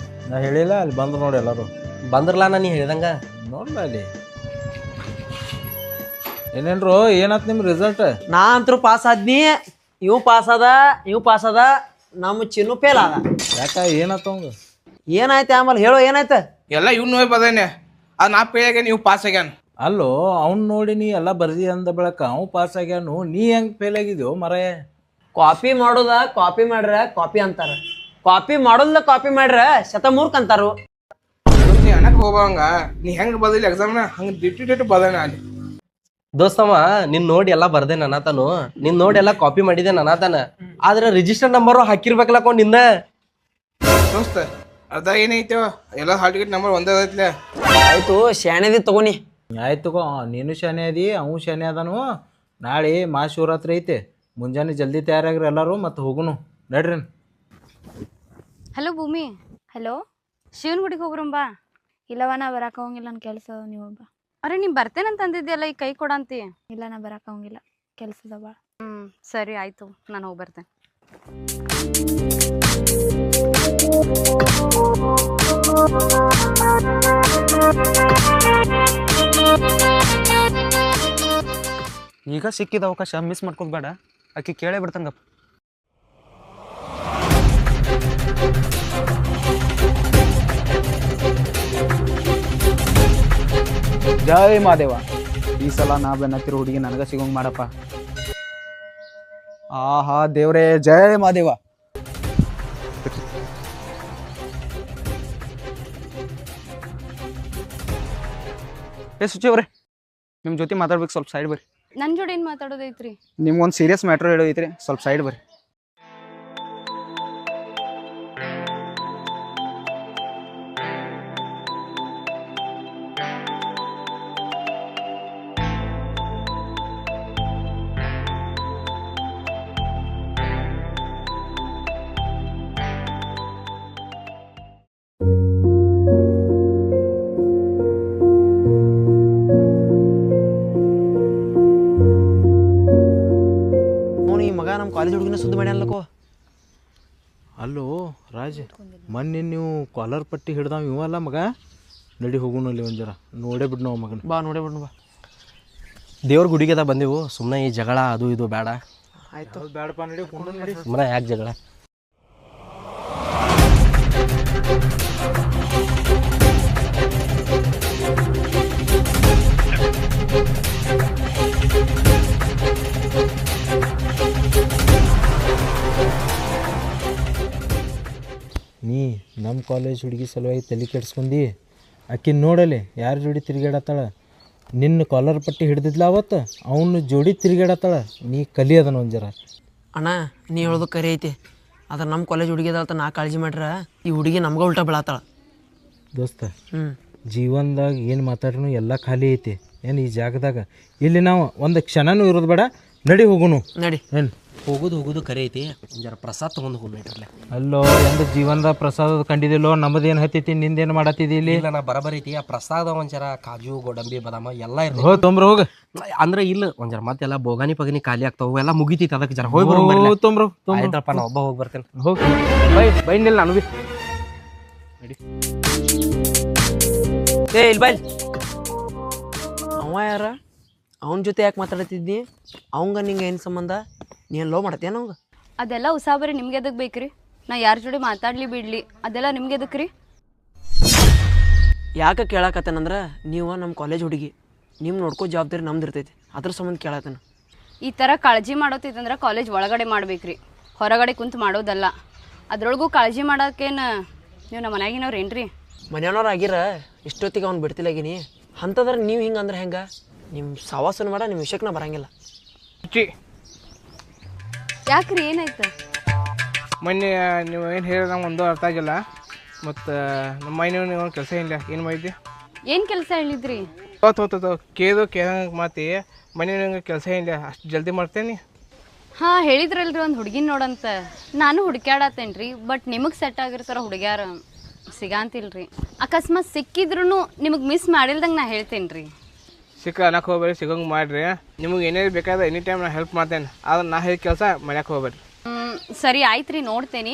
ನಾ ಹೇಳಿಲ್ಲ, ಅಲ್ಲಿ ಬಂದ್ರು ನೋಡಿ ಎಲ್ಲರೂ. ಬಂದ್ರಲ್ಲ ನಾನು ಹೇಳಿದಂಗ. ನೋಡ್ಲ ಅಲ್ಲಿ ಏನೇನ್ರು ಏನಾತ್ ನಿಮ್ಮ ರಿಸಲ್ಟ್? ನಾ ಅಂತೂ ಪಾಸ್ ಆದ್ನಿ, ಇವ್ ಪಾಸ್ ಅದ, ನಮ್ಮ ಚಿನ್ನು ಫೇಲ್ ಅದ. ಯಾಕ ಏನಾತ ಅವಂಗ? ಏನಾಯ್ತು ಆಮೇಲೆ ಹೇಳೋ, ಏನಾಯ್ತು? ಎಲ್ಲ ಇವ್ನು ನೋಡಿ ಬದೇನೆ. ಅದು ನಾ ಫೇಲ್ ಆಗ್ಯಾನ, ನೀವು ಪಾಸ್ ಆಗ್ಯಾನ. ಅಲ್ಲೋ ಅವ್ನು ನೋಡಿ ನೀ ಎಲ್ಲ ಬರ್ದಿ ಅಂದ ಬೆಳಕ ಅವ್ ಪಾಸ್ ಆಗ್ಯಾನು, ನೀ ಹೆಂಗ್ ಫೇಲ್ ಆಗಿದ್ಯೋ ಮರೇ? ಕಾಪಿ ಮಾಡೋದ ಕಾಪಿ ಮಾಡ್ರ ಕಾಪಿ ಅಂತಾರ, ಕಾಪಿ ಮಾಡೋದ್ಲ ಕಾಪಿ ಮಾಡ್ರ ಶತಮೂರ್ಖ ಅಂತಾರು. ನೀ ಅನ್ನಕ್ಕೆ ಹೋಗಂಗ ನೀ ಹೆಂಗೆ ಬದಿಲ್ಲ ಎಕ್ಸಾಮ್ನ ಹಂಗೆ ದಿಟ್ಟು ಬದಾನ ಅಲ್ಲಿ. ದೋಸ್ತವ ನಿನ್ ನೋಡಿ ಎಲ್ಲ ಬರ್ದೆ ನನಾತನು, ನಿನ್ ನೋಡಿ ಎಲ್ಲ ಕಾಪಿ ಮಾಡಿದೆ ನನಾತನ. ಆದ್ರೆ ರಿಜಿಸ್ಟರ್ ನಂಬರು ಹಾಕಿರ್ಬೇಕಲ್ಲ ನಿಂದ. ದೋಸ್ತ ಅರ್ಧ ಏನೈತೋ ಎಲ್ಲ ಹಾಲ್ ಟಿಕೆಟ್ ನಂಬರ್ ಒಂದೇ ಐತ್ಲೆ. ಆಯ್ತು ಶಾಣೆದಿ ತಗೋನಿ. ಆಯ್ತು ತಗೋ, ನೀನು ಶಾನೆ ಅದಿ, ಅವು ಶಾನೆ ಅದಾನು. ನಾಳೆ ಮಹಾಶಿವರಾತ್ರಿ ಐತೆ, ಮುಂಜಾನೆ ಜಲ್ದಿ ತಯಾರಾಗ್ರಿ ಎಲ್ಲರೂ, ಮತ್ತೆ ಹೋಗುನು ನಡ್ರಿ. ಹಲೋ ಭೂಮಿ. ಹಲೋ. ಶಿವನ್ ಗುಡಿಗೆ ಹೋಗ್ರಂಬಾ. ಇಲ್ಲವ ನಾ ಬರಕ್ಕೆ ಹೋಗಿಲ್ಲ, ನನ್ನ ಕೆಲಸ ನೀವು ಬಾ. ಅರೆ ನೀ ಬರ್ತೇನಂತ ಅಂದಿದ್ಯಲ್ಲ, ಈಗ ಕೈ ಕೊಡಂತಿ. ಇಲ್ಲ ನಾ ಬರಕ್ಕೆ ಹೋಗಿಲ್ಲ, ಕೆಲಸದ ಭಾಳ. ಸರಿ ಆಯಿತು, ನಾನು ಹೋಗಿ ಬರ್ತೇನೆ. ಈಗ ಸಿಕ್ಕಿದ ಅವಕಾಶ ಮಿಸ್ ಮಾಡ್ಕೋದು ಬೇಡ. ಆಕೆ ಕೇಳೇ ಬಿಡ್ತಂಗಪ್ಪ. ಜೈ ಮಾದೇವ, ಈ ಸಲ ನಾ ಬೆನ್ನತ್ತಿರೋ ಹುಡುಗಿ ನನಗೆ ಸಿಗೋಂಗ್ ಮಾಡಪ್ಪ. ಆಹಾ ದೇವ್ರೇ, ಜೈ ಮಾದೇವ. ಸುಚಿ ಅವ್ರೆ, ನಿಮ್ಮ ಜೊತೆ ಮಾತಾಡ್ಬೇಕು, ಸ್ವಲ್ಪ ಸೈಡ್ ಬರ್ರಿ. ನನ್ನ ಜೋಡಿ ಏನು ಮಾತಾಡೋದೈತ್ರಿ? ನಿಮ್ಗೊಂದು ಸೀರಿಯಸ್ ಮ್ಯಾಟ್ರ್ ಹೇಳೋದೈತ್ರಿ, ಸ್ವಲ್ಪ ಸೈಡ್ ಬರ್ರಿ. ನಮ್ಮ ಕಾಲೇಜ್ ಹುಡುಗಿನ ಸುದ್ದಿ ಮಾಡ್ಯಾನಲ್ಲಕೋ. ಅಲ್ಲೋ ರಾಜ್, ಮೊನ್ನೆ ನೀವು ಕಾಲರ್ ಪಟ್ಟಿ ಹಿಡ್ದಾವ ಇವಲ್ಲ ಮಗ. ನಡಿ ಹೋಗೋಣ ಅಲ್ಲಿ ಒಂದು ಜರ ನೋಡೇ ಬಿಡ್ ನಾವು ಮಗನ. ಬಾ ನೋಡೇ ಬಿಡ್ನು ಬಾ. ದೇವ್ರ ಗುಡಿಗೆದ ಬಂದೆವು, ಸುಮ್ಮನೆ ಈ ಜಗಳ ಅದು ಇದು ಬೇಡ. ಆಯ್ತು ಬೇಡಪ್ಪ, ನಡಿ ನಡಿ. ಸುಮ್ಮನೆ ಯಾಕೆ ಜಗಳ? ನೀ ನಮ್ಮ ಕಾಲೇಜ್ ಹುಡುಗಿ ಸಲುವಾಗಿ ತಲೆ ಕೆಡ್ಸ್ಕೊಂಡಿ. ಆಕೆ ನೋಡಲಿ ಯಾರ ಜೋಡಿ ತಿರುಗಾಡತ್ತಾಳ. ನಿನ್ನ ಕಾಲರ್ ಪಟ್ಟಿ ಹಿಡ್ದಿದ್ಲ ಅವತ್ತು, ಅವನು ಜೋಡಿ ತಿರುಗಾಡತ್ತಾಳ. ನೀ ಕಲಿ ಅದನ್ನ ಒಂದು ಜರ. ಅಣ್ಣ ನೀ ಹೇಳೋದು ಕರೆ ಐತಿ. ಅದ್ರ ನಮ್ಮ ಕಾಲೇಜ್ ಹುಡುಗಿ ಅದಾಳ್ತ ನಾ ಕಾಳಜಿ ಮಾಡ್ರ ಈ ಹುಡುಗಿ ನಮ್ಗೆ ಉಲ್ಟಾ ಬೀಳತ್ತಾಳ. ದೋಸ್ತ, ಜೀವನದಾಗ ಏನು ಮಾತಾಡ್ರೂ ಎಲ್ಲ ಖಾಲಿ ಐತಿ. ಏನು ಈ ಜಾಗದಾಗ ಇಲ್ಲಿ ನಾವು ಒಂದು ಕ್ಷಣನೂ ಇರೋದು ಬೇಡ. ನಡಿ ಹೋಗುನು. ನಡಿ. ಏನು ಹೋಗೋದು ಕರೆ ಐತಿ. ಜರ ಪ್ರಸಾದ ತೊಗೊಂಡು ಹೋಗ್ಬಿಟ್ರಲ್ಲ. ಅಲ್ಲೋ, ಎಂದು ಜೀವನದ ಪ್ರಸಾದ ಕಂಡಿದ್ದಿಲ್ಲೋ. ನಮ್ಮದೇನು ಹತ್ತೈತಿ, ನಿಂದೇನು ಮಾಡತ್ತಿದ್ದಿ ಇಲ್ಲಿ? ಇಲ್ಲ, ನಾ ಬರಬರಿ ಐತಿ. ಆ ಪ್ರಸಾದ ಒಂಚರ ಕಾಜು ಗೋಡಂಬಿ ಬಾದಾಮ ಎಲ್ಲ ಇರ್ತೈತಿ. ಹೋಗಿ ತೊಂಬ್ರ ಹೋಗ. ಅಂದ್ರೆ ಇಲ್ಲ ಒಂಚರ ಮತ್ತೆಲ್ಲ ಬೋಗಾನಿ ಪಗನಿ ಖಾಲಿ ಆಗ್ತಾವ, ಎಲ್ಲ ಮುಗಿತೈತಿ. ಅದಕ್ಕೆ ಜರ ಹೋಗಿ ಬರೋ. ತೊಂಬ್ರ ಆಯ್ತಪ್ಪ, ನಾ ಒಬ್ಬ ಹೋಗಿ ಬರ್ತೇನೆ. ಹೋಗಿ ಬೈ ನಿಲ್ಲ ನಾನು ಬಿ. ನಡಿ. ಏ ಇಲ್ಲಿ ಬಾಯ್. ಅವ ಯಾರ? ಅವನ ಜೊತೆ ಯಾಕೆ ಮಾತಾಡತ್ತಿದ್ದಿ? ಅವಂಗ ನಿಂಗೆ ಏನು ಸಂಬಂಧ? ನೀನು ಲವ್ ಮಾಡತ್ತೇನ ಅವಂಗ? ಅದೆಲ್ಲ ಉಸಾಬರಿ ನಿಮ್ಗೆ ಎದಕ್ಕೆ ಬೇಕ್ರಿ? ನಾ ಯಾರ ಜೋಡಿ ಮಾತಾಡ್ಲಿ ಬಿಡ್ಲಿ ಅದೆಲ್ಲ ನಿಮ್ಗೆ ಎದಕ್ಕೆ ರೀ? ಯಾಕೆ ಕೇಳಾಕತ್ತೇನಂದ್ರೆ ನೀವು ನಮ್ಮ ಕಾಲೇಜ್ ಹುಡುಗಿ, ನಿಮ್ಮ ನೋಡ್ಕೋ ಜವಾಬ್ದಾರಿ ನಮ್ದು ಇರ್ತೈತಿ. ಅದ್ರ ಸಂಬಂಧ ಕೇಳತ್ತೇನ. ಈ ಥರ ಕಾಳಜಿ ಮಾಡೋತಿತ್ತಂದ್ರೆ ಕಾಲೇಜ್ ಒಳಗಡೆ ಮಾಡ್ಬೇಕ್ರಿ, ಹೊರಗಡೆ ಕುಂತು ಮಾಡೋದಲ್ಲ. ಅದ್ರೊಳಗೂ ಕಾಳಜಿ ಮಾಡೋಕ್ಕೇನು ನೀವು ನಮ್ಮ ಮನ್ಯಾಗಿನವ್ರು ಏನ್ರಿ? ಮನೆಯವ್ರು ಆಗಿರ ಇಷ್ಟೊತ್ತಿಗೆ ಅವ್ನು ಬಿಡ್ತಿಲ್ಲಾಗಿನಿ. ಅಂಥದ್ರೆ ನೀವು ಹಿಂಗೆ ಅಂದ್ರೆ ಹೆಂಗೆ? ನಿಮ್ಮ ಸವಾಸನ ಮಾಡ, ನಿಮ್ಮ ವಿಷಯಕ್ಕೆ ನಾ ಬರಂಗಿಲ್ಲ. ಯಾಕ್ರಿ ಏನಾಯ್ತು? ಮೊನ್ನೆ ನೀವು ಏನು ಹೇಳಿದ್ರೆ ನಂಗೆ ಒಂದು ಅರ್ಥ ಆಗಿಲ್ಲ. ಮತ್ತು ನಮ್ಮ ಮನೆ ಒಂದು ಕೆಲಸ ಇಲ್ಲ. ಏನು ಮಾಡಿದ್ದೆ? ಏನು ಕೆಲಸ ಹೇಳಿದ್ರಿ? ಕೇಳಂಗೆ ಮಾತಿ ಮನೆ ಕೆಲಸ ಇಲ್ಲ, ಅಷ್ಟು ಜಲ್ದಿ ಮಾಡ್ತೇನೆ. ಹಾಂ ಹೇಳಿದ್ರಲ್ರಿ ಒಂದು ಹುಡುಗಿನ ನೋಡಂತ. ನಾನು ಹುಡುಕ್ಯಾಡತ್ತೇನೆ ರೀ, ಬಟ್ ನಿಮಗೆ ಸೆಟ್ ಆಗಿರ್ತಾರ ಹುಡುಗ್ಯಾರ ಸಿಗಂತಿಲ್ರಿ. ಅಕಸ್ಮಾತ್ ಸಿಕ್ಕಿದ್ರು ನಿಮಗೆ ಮಿಸ್ ಮಾಡಿಲ್ದಂಗೆ ನಾ ಹೇಳ್ತೇನೆ ರೀ. ಸಿಕ್ಕ ಅನ್ನಕ್ಕೆ ಹೋಗ್ಬೇಡಿ, ಸಿಗಂಗೆ ಮಾಡಿರಿ. ನಿಮಗೆ ಏನೇನು ಬೇಕಾದ್ರೆ ಎನಿ ಟೈಮ್ ನಾನು ಹೆಲ್ಪ್ ಮಾಡ್ತೇನೆ. ಆದ್ರೆ ನಾ ಹೇಳಿದ ಕೆಲಸ ಮನ್ಯಾಕೆ ಹೋಗ್ಬೇಡಿ. ಸರಿ ಆಯ್ತು ರೀ, ನೋಡ್ತೇನೆ.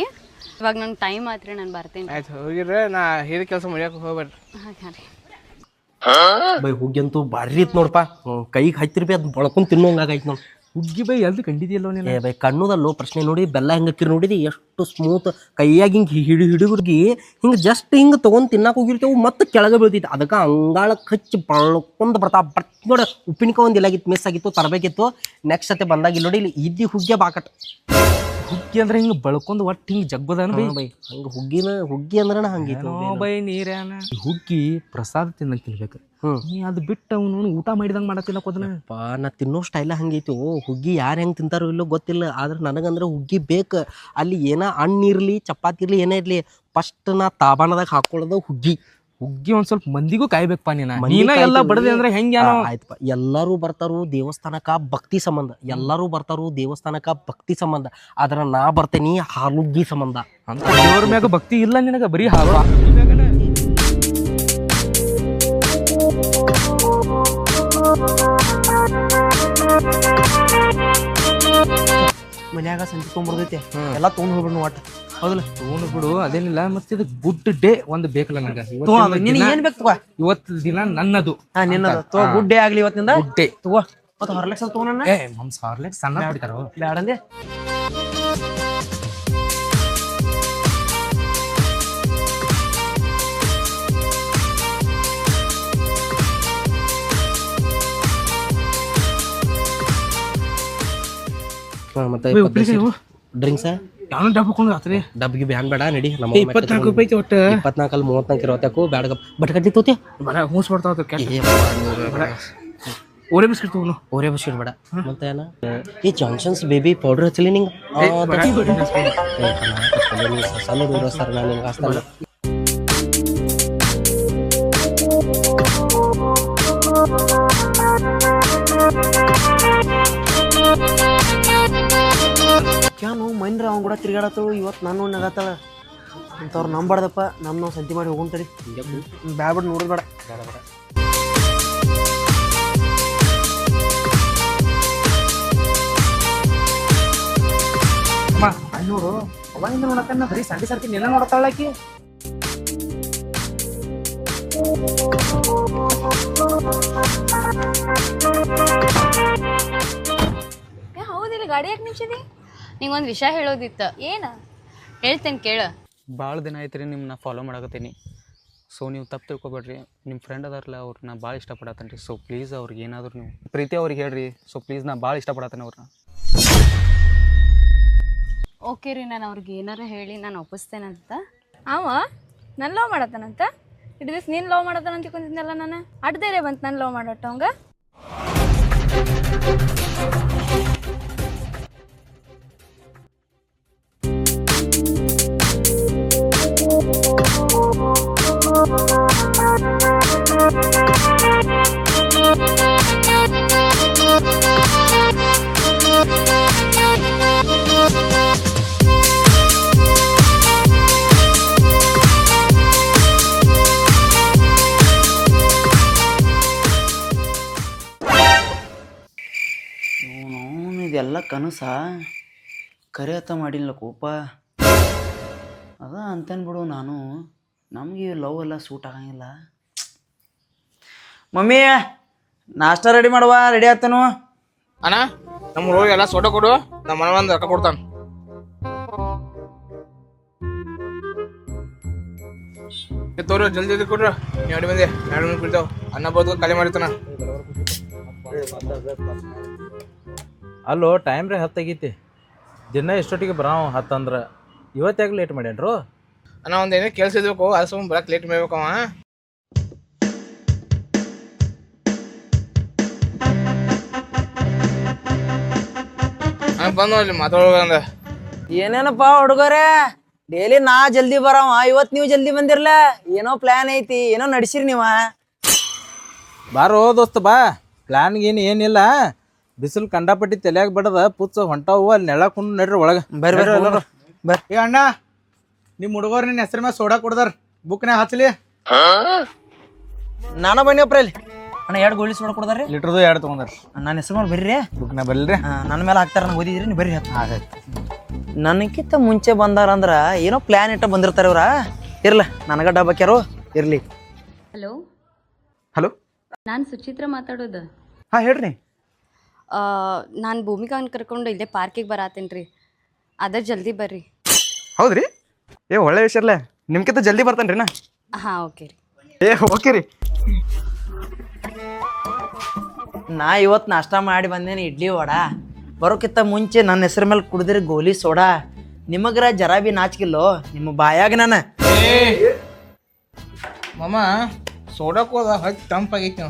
ಇವಾಗ ನಂಗೆ ಟೈಮ್ ಆಯ್ತು, ನಾನು ಬರ್ತೇನೆ. ಆಯ್ತು ಹೋಗಿರ್ರಿ, ನಾ ಹೇಳಿದ ಕೆಲಸ ಮನ್ಯಾಕೆ ಹೋಗ್ಬೇಡ್ರಿ. ಹಾಂ ರೀ. ಬೈ ಹುಗ್ಗಿ ಅಂತೂ ಭಾರಿ ಐತಿ ನೋಡಪ್ಪ. ಕೈಗೆ ಹತ್ತಿರ ಅದು ಬಳ್ಕೊಂಡು ತಿನ್ನೋಂಗಾಗೈತಿ ನೋಡಿ. ಹುಗ್ಗಿ ಬೈ ಎಲ್ಲಿ ಕಂಡಿದ್ಯಲ್ಲೋ ನೀನು? ಏ ಬೈ ಕಣ್ಣುದಲ್ಲೋ ಪ್ರಶ್ನೆ ನೋಡಿ. ಬೆಲ್ಲ ಹೆಂಗೆ ಹಾಕಿರಿ ನೋಡಿದಿ, ಎಷ್ಟು ಸ್ಮೂತ್. ಕೈಯಾಗಿ ಹಿಂಗೆ ಹಿಡಿಗುರ್ಗಿ ಹಿಂಗೆ ಜಸ್ಟ್ ಹಿಂಗೆ ತೊಗೊಂಡು ತಿನ್ನಕ್ಕೆ ಹೋಗಿರ್ತೇವೆ, ಮತ್ತೆ ಕೆಳಗೆ ಬೀಳ್ತೈತಿ. ಅದಕ್ಕೆ ಅಂಗಾಳಕ್ಕೆ ಹಚ್ಚಿ ಬಳ್ಕೊಂಡು ಬರ್ತಾ ನೋಡಿ. ಉಪ್ಪಿನಕಾಯಿ ಒಂದು ಇಲ್ಲಾಗಿತ್ತು, ಮಿಸ್ ಆಗಿತ್ತು, ತರಬೇಕಿತ್ತು. ನೆಕ್ಸ್ಟ್ ಸತೆ ಬಂದಾಗ ಇಲ್ಲಿ ನೋಡಿ, ಇಲ್ಲಿ ಇದ್ದಿ ಹುಗ್ಗಿ ಬಾಕಟ್. ಹುಗ್ಗಿ ಅಂದ್ರೆ ಹಿಂಗೆ ಬಳ್ಕೊಂಡು ಒಟ್ಟು ಹಿಂಗೆ ಜಗ್ಬೋದಾನ ಬೈ. ಬೈ ಹಂಗೆ ಹುಗ್ಗಿ ಅಂದ್ರೆ ಹಂಗಿತ್ತು ಬೈ. ನೀರ್ಯಾನ ಹುಗ್ಗಿ ಪ್ರಸಾದ ತಿನ್ನಂಗೆ ತಿನ್ಬೇಕು. ನೀ ಅದು ಬಿಟ್ಟು ಅವನು ಊಟ ಮಾಡಿದಂಗೆ ಮಾಡತ್ತಿಲ್ಲ ಕೊದನ. ನಾ ತಿನ್ನೋ ಸ್ಟೈಲ ಹಂಗೈತಿ. ಹುಗ್ಗಿ ಯಾರು ಹೆಂಗೆ ತಿಂತಾರೋ ಇಲ್ಲೋ ಗೊತ್ತಿಲ್ಲ, ಆದ್ರೆ ನನಗಂದ್ರೆ ಹುಗ್ಗಿ ಬೇಕು. ಅಲ್ಲಿ ಏನ ಹಣ್ಣು ಇರಲಿ ಚಪಾತಿ ಇರಲಿ ಏನೇ ಇರಲಿ, ಫಸ್ಟ್ ನಾ ತಾಬಾನದಾಗ ಹಾಕೊಳ್ಳೋದು ಹುಗ್ಗಿ. ಹುಗ್ಗಿ ಒಂದ್ ಸ್ವಲ್ಪ ಮಂದಿಗೂ ಕಾಯ್ಬೇಕಪ್ಪ. ನೀನ ಎಲ್ಲ ಬಡದೆ ಅಂದ್ರೆ ಹೆಂಗ? ಆಯ್ತಪ್ಪ, ಎಲ್ಲರೂ ಬರ್ತಾರು ದೇವಸ್ಥಾನಕ್ಕ ಭಕ್ತಿ ಸಂಬಂಧ. ಎಲ್ಲರೂ ಬರ್ತಾರು ದೇವಸ್ಥಾನಕ್ಕ ಭಕ್ತಿ ಸಂಬಂಧ. ಆದ್ರೆ ನಾ ಬರ್ತೇನಿ ಹಾಲುಗ್ಗಿ ಸಂಬಂಧ. ಅಂತ ದೇವ್ರ ಮ್ಯಾಗ ಭಕ್ತಿ ಇಲ್ಲ ನಿನಗ, ಬರೀ ಹಾಲು. ಮನ್ಯಾಗ ಸಂತಿ ತೊಗೊಂಬರ್ದೈತಿ ಎಲ್ಲ ತೊಗೊಂಡ್ ಹೋಗ್ಬಿಡ್ನು ಒಟ್ಟ ಹೌದಲ್ಲ ತಗೊಂಡು ಬಿಡು ಅದೇನಿಲ್ಲ ಮತ್ತೆ ಇದು ಗುಡ್ ಡೇ ಒಂದು ಬೇಕಲ್ಲ ನಂಗೆ ನಿನಗೆ ಏನ್ ಬೇಕು ತಗೋ ಇವತ್ತು ದಿನ ನನ್ನದು ಹಾ ನಿನ್ನದ ತಗೋ ಗುಡ್ ಡೇ ಆಗ್ಲಿ ಇವತ್ತಿಂದ ಗುಡ್ ಡೇ ತಗೋ ಮತ್ತೆ ಹೊರಲೆಕ್ಸ್ ತಗೋಣ ಏ ಮಮ್ಸ್ ಹಾರ್ಲೆಕ್ ಸಣ್ಣ ಬಿಡ್ತಾರೋ ಬ್ಯಾಡಂದೆ ಮತ್ತೆ ಡ್ರಿಂಕ್ಸ್ ಯಾವ ಡಬ್ಬ ಹಾಕೊಂಡು ರಾತ್ರಿ ಡಬ್ಬಿಗೆ ಬ್ಯಾನ್ ಬೇಡ ನಡಿ ನಮ್ಮ 24 ರೂಪಾಯಿ ಐತಿ ಒಟ್ಟು 24 ಅಲ್ಲಿ 34 ಇರೋತಕ್ಕೂ ಬ್ಯಾಡ ಬಟ್ ಕಡ್ಡಿ ತೋತಿ ಬರ ಹೂಸ್ ಬರ್ತಾವ ಓರೆ ಬಿಸ್ಕಿಟ್ ತಗೋನು ಓರೇ ಬಿಸ್ಕಿಟ್ ಬೇಡ ಮತ್ತೆ ಏನ ಈ ಜಾನ್ಸನ್ಸ್ ಬೇಬಿ ಪೌಡರ್ ಹಚ್ಚಲಿ ನಿಂಗೆ ಸಣ್ಣ ದೂರಸ್ತಾರ ನಾನು ನಿನ್ಗೆ ಹಾಸ್ತಾನ ಕ್ಯಾನು ಮೈನ್ರ ಅವ್ನು ಕೂಡ ತಿರ್ಗಾಡತ್ತಳು ಇವತ್ತು ನಾನು ನಗತ್ತಾಳ ಅಂಥವ್ರು ನಂಬಾರ್ದಪ್ಪ ನಾವು ಸಂತಿ ಮಾಡಿ ಹೋಗುಂತರಿ ಬ್ಯಾಡ್ಬಿಡ್ ನೋಡೋದು ಬೇಡ ಅಲ್ಲಿ ನೋಡು ಅವಾಗಿಂದ ನೋಡಕ್ಕ ಬರೀ ಸಂಡೆ ಸರ್ತಿ ನೆಲ್ಲ ನೋಡತ್ತಾಳಕಿ ಹೌದಿಲ್ಲ ಗಾಡಿ ಯಾಕೆ ನಿಲ್ಸಿದಿ ನಿಂಗೊಂದು ವಿಷಯ ಹೇಳೋದಿತ್ತು ಏನ ಹೇಳ್ತೇನೆ ಕೇಳು. ಭಾಳ ದಿನ ಆಯ್ತು ರೀ ನಿಮ್ಮನ್ನ ಫಾಲೋ ಮಾಡಕತ್ತೀನಿ. ಸೊ ನೀವು ತಪ್ಪು ತಿಳ್ಕೊಬೇಡ್ರಿ. ನಿಮ್ಮ ಫ್ರೆಂಡ್ ಅದಾರಲ್ಲ ಅವ್ರನ್ನ ಭಾಳ ಇಷ್ಟಪಡತ್ತೇನೆ ರೀ. ಸೊ ಪ್ಲೀಸ್ ಅವ್ರಿಗೆ ಏನಾದರೂ ನೀವು ಪ್ರೀತಿ ಅವ್ರಿಗೆ ಹೇಳ್ರಿ. ಸೊ ಪ್ಲೀಸ್ ನಾ ಭಾಳ ಇಷ್ಟಪಡತ್ತೇನೆ ಅವ್ರನ್ನ. ಓಕೆ ರೀ, ನಾನು ಅವ್ರಿಗೆ ಏನಾರು ಹೇಳಿ ನಾನು ಒಪ್ಪಿಸ್ತೇನಂತ. ಅವ ನನ್ನ ಲವ್ ಮಾಡತ್ತಾನಂತ ಇಡೀ ದಿವಸ ನೀನು ಲವ್ ಮಾಡತ್ತಾನ ಅಂತ ತಿಳ್ಕೊಂಡಿದ್ನಲ್ಲ ನಾನು. ಅಡ್ದೇರೆ ಬಂತು ನಾನು ಲವ್ ಮಾಡಟ್ಟ ಅವಂಗ. ಇದೆಲ್ಲ ಕನಸ ಕರೆ ಹತ್ತ ಮಾಡಿಲ್ಲ ಕೋಪ ಅದ ಅಂತೇನು ಬಿಡು. ನಾನು ನಮಗೆ ಲವ್ ಎಲ್ಲ ಸೂಟ್ ಆಗಂಗಿಲ್ಲ. ಮಮ್ಮಿ ನಾಷ್ಟ ರೆಡಿ ಮಾಡುವ. ರೆಡಿ ಆಗ್ತಾನು ಅಣ್ಣ. ನಮ್ಮ ರೋಗಿ ಎಲ್ಲ ಸೋಟ ಕೊಡು, ನಮ್ಮ ಮನ ಒಂದು ರೊಕ್ಕ ಕೊಡ್ತಾನ. ತೋರು ಜಲ್ದಿ ಜಲ್ದಿ ಕೊಡ್ರ. ನೀವು ಅಡಿ ಬಂದೆ 2 ಮಿನಿಟ್ ಬಿಡ್ತಾವ. ಅನ್ನ ಬದುಕು ಖಾಲಿ ಮಾಡಿರ್ತಾನ. ಅಲ್ಲೋ ಟೈಮ್ ರೀ 10 ಆಗೈತಿ. ದಿನ ಎಷ್ಟೊತ್ತಿಗೆ ಬರಾವ 10 ಅಂದ್ರೆ ಇವತ್ತು ಯಾಕೆ ಲೇಟ್ ಮಾಡ್ಯಾನ್ರು? ಅಣ್ಣ ಒಂದು ಏನೇ ಕೆಲಸ ಇದ್ಬೇಕು, ಅದು ಸುಮ್ಮನೆ ಬರಕ್ಕೆ ಲೇಟ್ ಮಾಡ್ಬೇಕವ. ಬಂದು ಅಲ್ಲಿ ಮಾತಾಡೋಂದ. ಏನೇನಪ್ಪ ಹುಡುಗರೇ, ಡೈಲಿ ನಾ ಜಲ್ದಿ ಬರವ, ಇವತ್ತು ನೀವು ಜಲ್ದಿ ಬಂದಿರ್ಲ. ಏನೋ ಪ್ಲಾನ್ ಐತಿ, ಏನೋ ನಡ್ಸಿರಿ ನೀವ. ಬಾರೋ ದೋಸ್ತ ಬಾ. ಪ್ಲಾನ್ಗೇನು ಏನಿಲ್ಲ, ಬಿಸಿಲು ಕಂಡಾಪಟ್ಟಿ ತಲೆಯಾಗ ಬಿಡದ ಪುಚ್ಚ ಹೊಂಟಾವು. ಅಲ್ಲಿ ನೆಳಕೊಂಡು ನಡ್ರಿ ಒಳಗೆ. ಬರ್ರಿ ಏ ಅಣ್ಣ, ನಿಮ್ಮ ಹುಡುಗರು ನಿನ್ನ ಹೆಸರು ಮೇಲೆ ಸೋಡಾ ಕೊಡ್ದಾರ, ಬುಕ್ನ ಹಚ್ಚಲಿ. ನಾನು ಬನ್ನಿಪ್ಪ ಇಲ್ಲಿ. ಅಣ್ಣ 2 ಗೋಳಿ ಸೋಡ ಕೊಡ್ದಾರಿ. ಲೀಟ್ರದು 2 ತೊಗೊಂಡ್ರ. ನನ್ನ ಹೆಸರು ಮೇಲೆ ಬರ್ರಿ. ಬುಕ್ನ ಬರ್ಲ್ರಿ. ನನ್ನ ಮೇಲೆ ಹಾಕ್ತಾರ, ನಂಗೆ ಓದಿದ್ರಿ ನೀವು ಬರ್ರಿ. ನನಗಿಂತ ಮುಂಚೆ ಬಂದಾರಂದ್ರ ಏನೋ ಪ್ಲಾನ್ ಇಟ್ಟ ಬಂದಿರ್ತಾರೆ ಇವ್ರ. ಇರ್ಲ ನನಗ ಡಬ್ಬಕ್ಯಾರು ಇರ್ಲಿ. ಹಲೋ ಹಲೋ, ನಾನು ಸುಚಿತ್ರ ಮಾತಾಡೋದು. ಹಾಂ ಹೇಳ್ರಿ. ನಾನು ಭೂಮಿಕಾನ್ ಕರ್ಕೊಂಡು ಇಲ್ಲೇ ಪಾರ್ಕಿಗೆ ಬರತ್ತೇನೆ ರೀ. ಅದ ಜಲ್ದಿ ಬರ್ರಿ. ಹೌದ್ರಿ? ಏ ಒಳ್ಳೆ ವಿಷಯ ಅಲ್ಲ, ನಿಮ್ಕಿಂತ ಜಲ್ದಿ ಬರ್ತೇನೆ ರೀ ನಾ. ಹಾಂ ಓಕೆ ರೀ. ಏ ಓಕೆ ರೀ. ನಾ ಇವತ್ತು ನಾಷ್ಟ ಮಾಡಿ ಬಂದೇನೆ ಇಡ್ಲಿ ವಡ. ಬರೋಕ್ಕಿಂತ ಮುಂಚೆ ನನ್ನ ಹೆಸರು ಮೇಲೆ ಕುಡಿದ್ರಿ ಗೋಲಿ ಸೋಡಾ. ನಿಮಗ್ರ ಜರಾ ಬಿ ನಾಚಿಕಿಲ್ಲೋ ನಿಮ್ಮ ಬಾಯಾಗ. ನಾನು ಮಮ್ಮ ಸೋಡಕ್ಕೆ ಹೋದ ಹಚ್ಚಿ ತಂಪಾಗೈತಿ.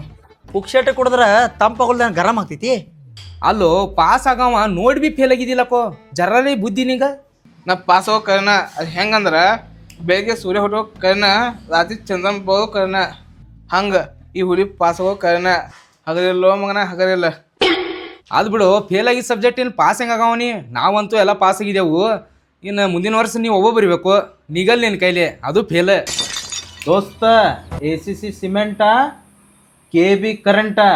ಪುಕ್ಷೇಟ ಕುಡಿದ್ರ ತಂಪಾಗಲ್ದ ಗರಂ ಆಗ್ತೈತಿ. ಅಲ್ಲೋ ಪಾಸ್ ಆಗವ ನೋಡಿ ಬಿ ಫೇಲ್ ಆಗಿದ್ದಿಲ್ಲಪ್ಪ. ಜರನೇ ಬುದ್ಧಿ ನಿಂಗ. ನಾ ಪಾಸ್ ಹೋಗೋ ಕರ್ನ ಅದು ಹೆಂಗಂದ್ರ ಬೆಳಗ್ಗೆ ಸೂರ್ಯ ಹೊಟ್ಟೋ ಕರ್ನ, ರಾತ್ರಿ ಚಂದ್ರನ್ ಬೋದು ಕರ್ನ. ಹಂಗೆ ಈ ಹುಲಿ ಪಾಸ್ ಹೋಗೋ ಕರ್ನ. ಹಗರಿಲ್ಲೋ ಮಗನ ಹಗರಿಲ್ಲ. ಅದು ಬಿಡು, ಫೇಲ್ ಆಗಿದ್ದ ಸಬ್ಜೆಕ್ಟ್ ಏನು ಪಾಸ್ ಹೆಂಗೆ ಆಗವನಿ? ನಾವಂತೂ ಎಲ್ಲ ಪಾಸ್ ಆಗಿದ್ದೆವು. ಇನ್ನು ಮುಂದಿನ ವರ್ಷ ನೀವು ಒಬ್ಬ ಬರಿಬೇಕು. ನಿಗಲ್ ನಿನ್ನ ಕೈಲಿ, ಅದು ಫೇಲ್. ದೋಸ್ತ ACC ಸಿಮೆಂಟಾ KB ಕರೆಂಟಾ?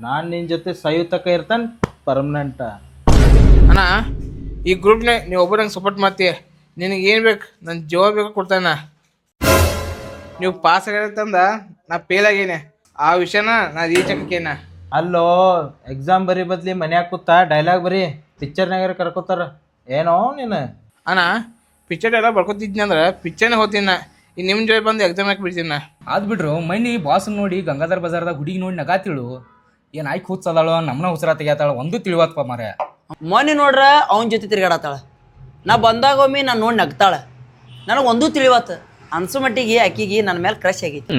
ನಾನು ನಿನ್ನ ಜೊತೆ ಸಯುತಕ ಇರ್ತಾನೆ ಪರ್ಮನೆಂಟ. ಅಣ್ಣ ಈ ಗ್ರೂಪ್ನಾಗ ನೀವು ಒಬ್ಬರು ನಂಗೆ ಸಪೋರ್ಟ್ ಮಾಡ್ತೀಯ. ನಿನಗೆ ಏನು ಬೇಕು, ನನ್ನ ಜೀವ ಬೇಕು ಕೊಡ್ತಾನ. ನೀವು ಪಾಸ್ ಆಗಿರತ್ತಂದ ನಾ ಫೇಲ್ ಆಗೇನೆ, ಆ ವಿಷಯನ ನಾ ರೀಚ್ ಹಾಕೇನ. ಅಲ್ಲೋ ಎಕ್ಸಾಮ್ ಬರೀ ಬದ್ಲಿ ಮನ್ಯಾಗ ಕೂತಾ ಡೈಲಾಗ್ ಬರೀ ಪಿಕ್ಚರ್ನಾಗ ಕರ್ಕೋತಾರ ಏನೋ ನೀನು. ಅಣ್ಣ ಪಿಕ್ಚರ್ ಎಲ್ಲ ಬರ್ಕೊತಿದ್ನಿ ಅಂದ್ರೆ ಪಿಕ್ಚರ್ನೇ ಹೋಗ್ತೀನಿ ನಾ. ಈಗ ನಿಮ್ಮ ಜೊತೆ ಬಂದು ಎಕ್ಸಾಮ್ ಹಾಕಿ ಬಿಡ್ತೀನಿ ನಾ. ಆದ್ ಬಿಡ್ರು ಮಣ್ಣಿ ಬಾಸ್ ನೋಡಿ ಗಂಗಾಧರ್ ಬಜಾರ್ದಾಗ ಹುಡುಗಿ ನೋಡಿ ನಗಾತಿಳು. ಏನು ಆಯ್ಕೆ ಹುಚ್ಚದಾಳು ನಮ್ಮನ್ನ ಹುಚ್ಚರ ತೆಗಿತಾಳ ಒಂದು ತಿಳಿವತ್ಪ ಮಾರ. ಮೊನ್ನೆ ನೋಡ್ರ ಅವನ ಜೊತೆ ತಿರ್ಗಾಡತ್ತಾಳ, ನಾ ಬಂದಾಗ ಒಮ್ಮೆ ನಾನು ನೋಡಿ ನಗ್ತಾಳ. ನನಗೆ ಒಂದೂ ತಿಳಿವತ್ತು ಅನ್ಸು ಮಟ್ಟಿಗೆ ಆಕಿಗೆ ನನ್ನ ಮೇಲೆ ಕ್ರಶ್ ಆಗೈತಿ.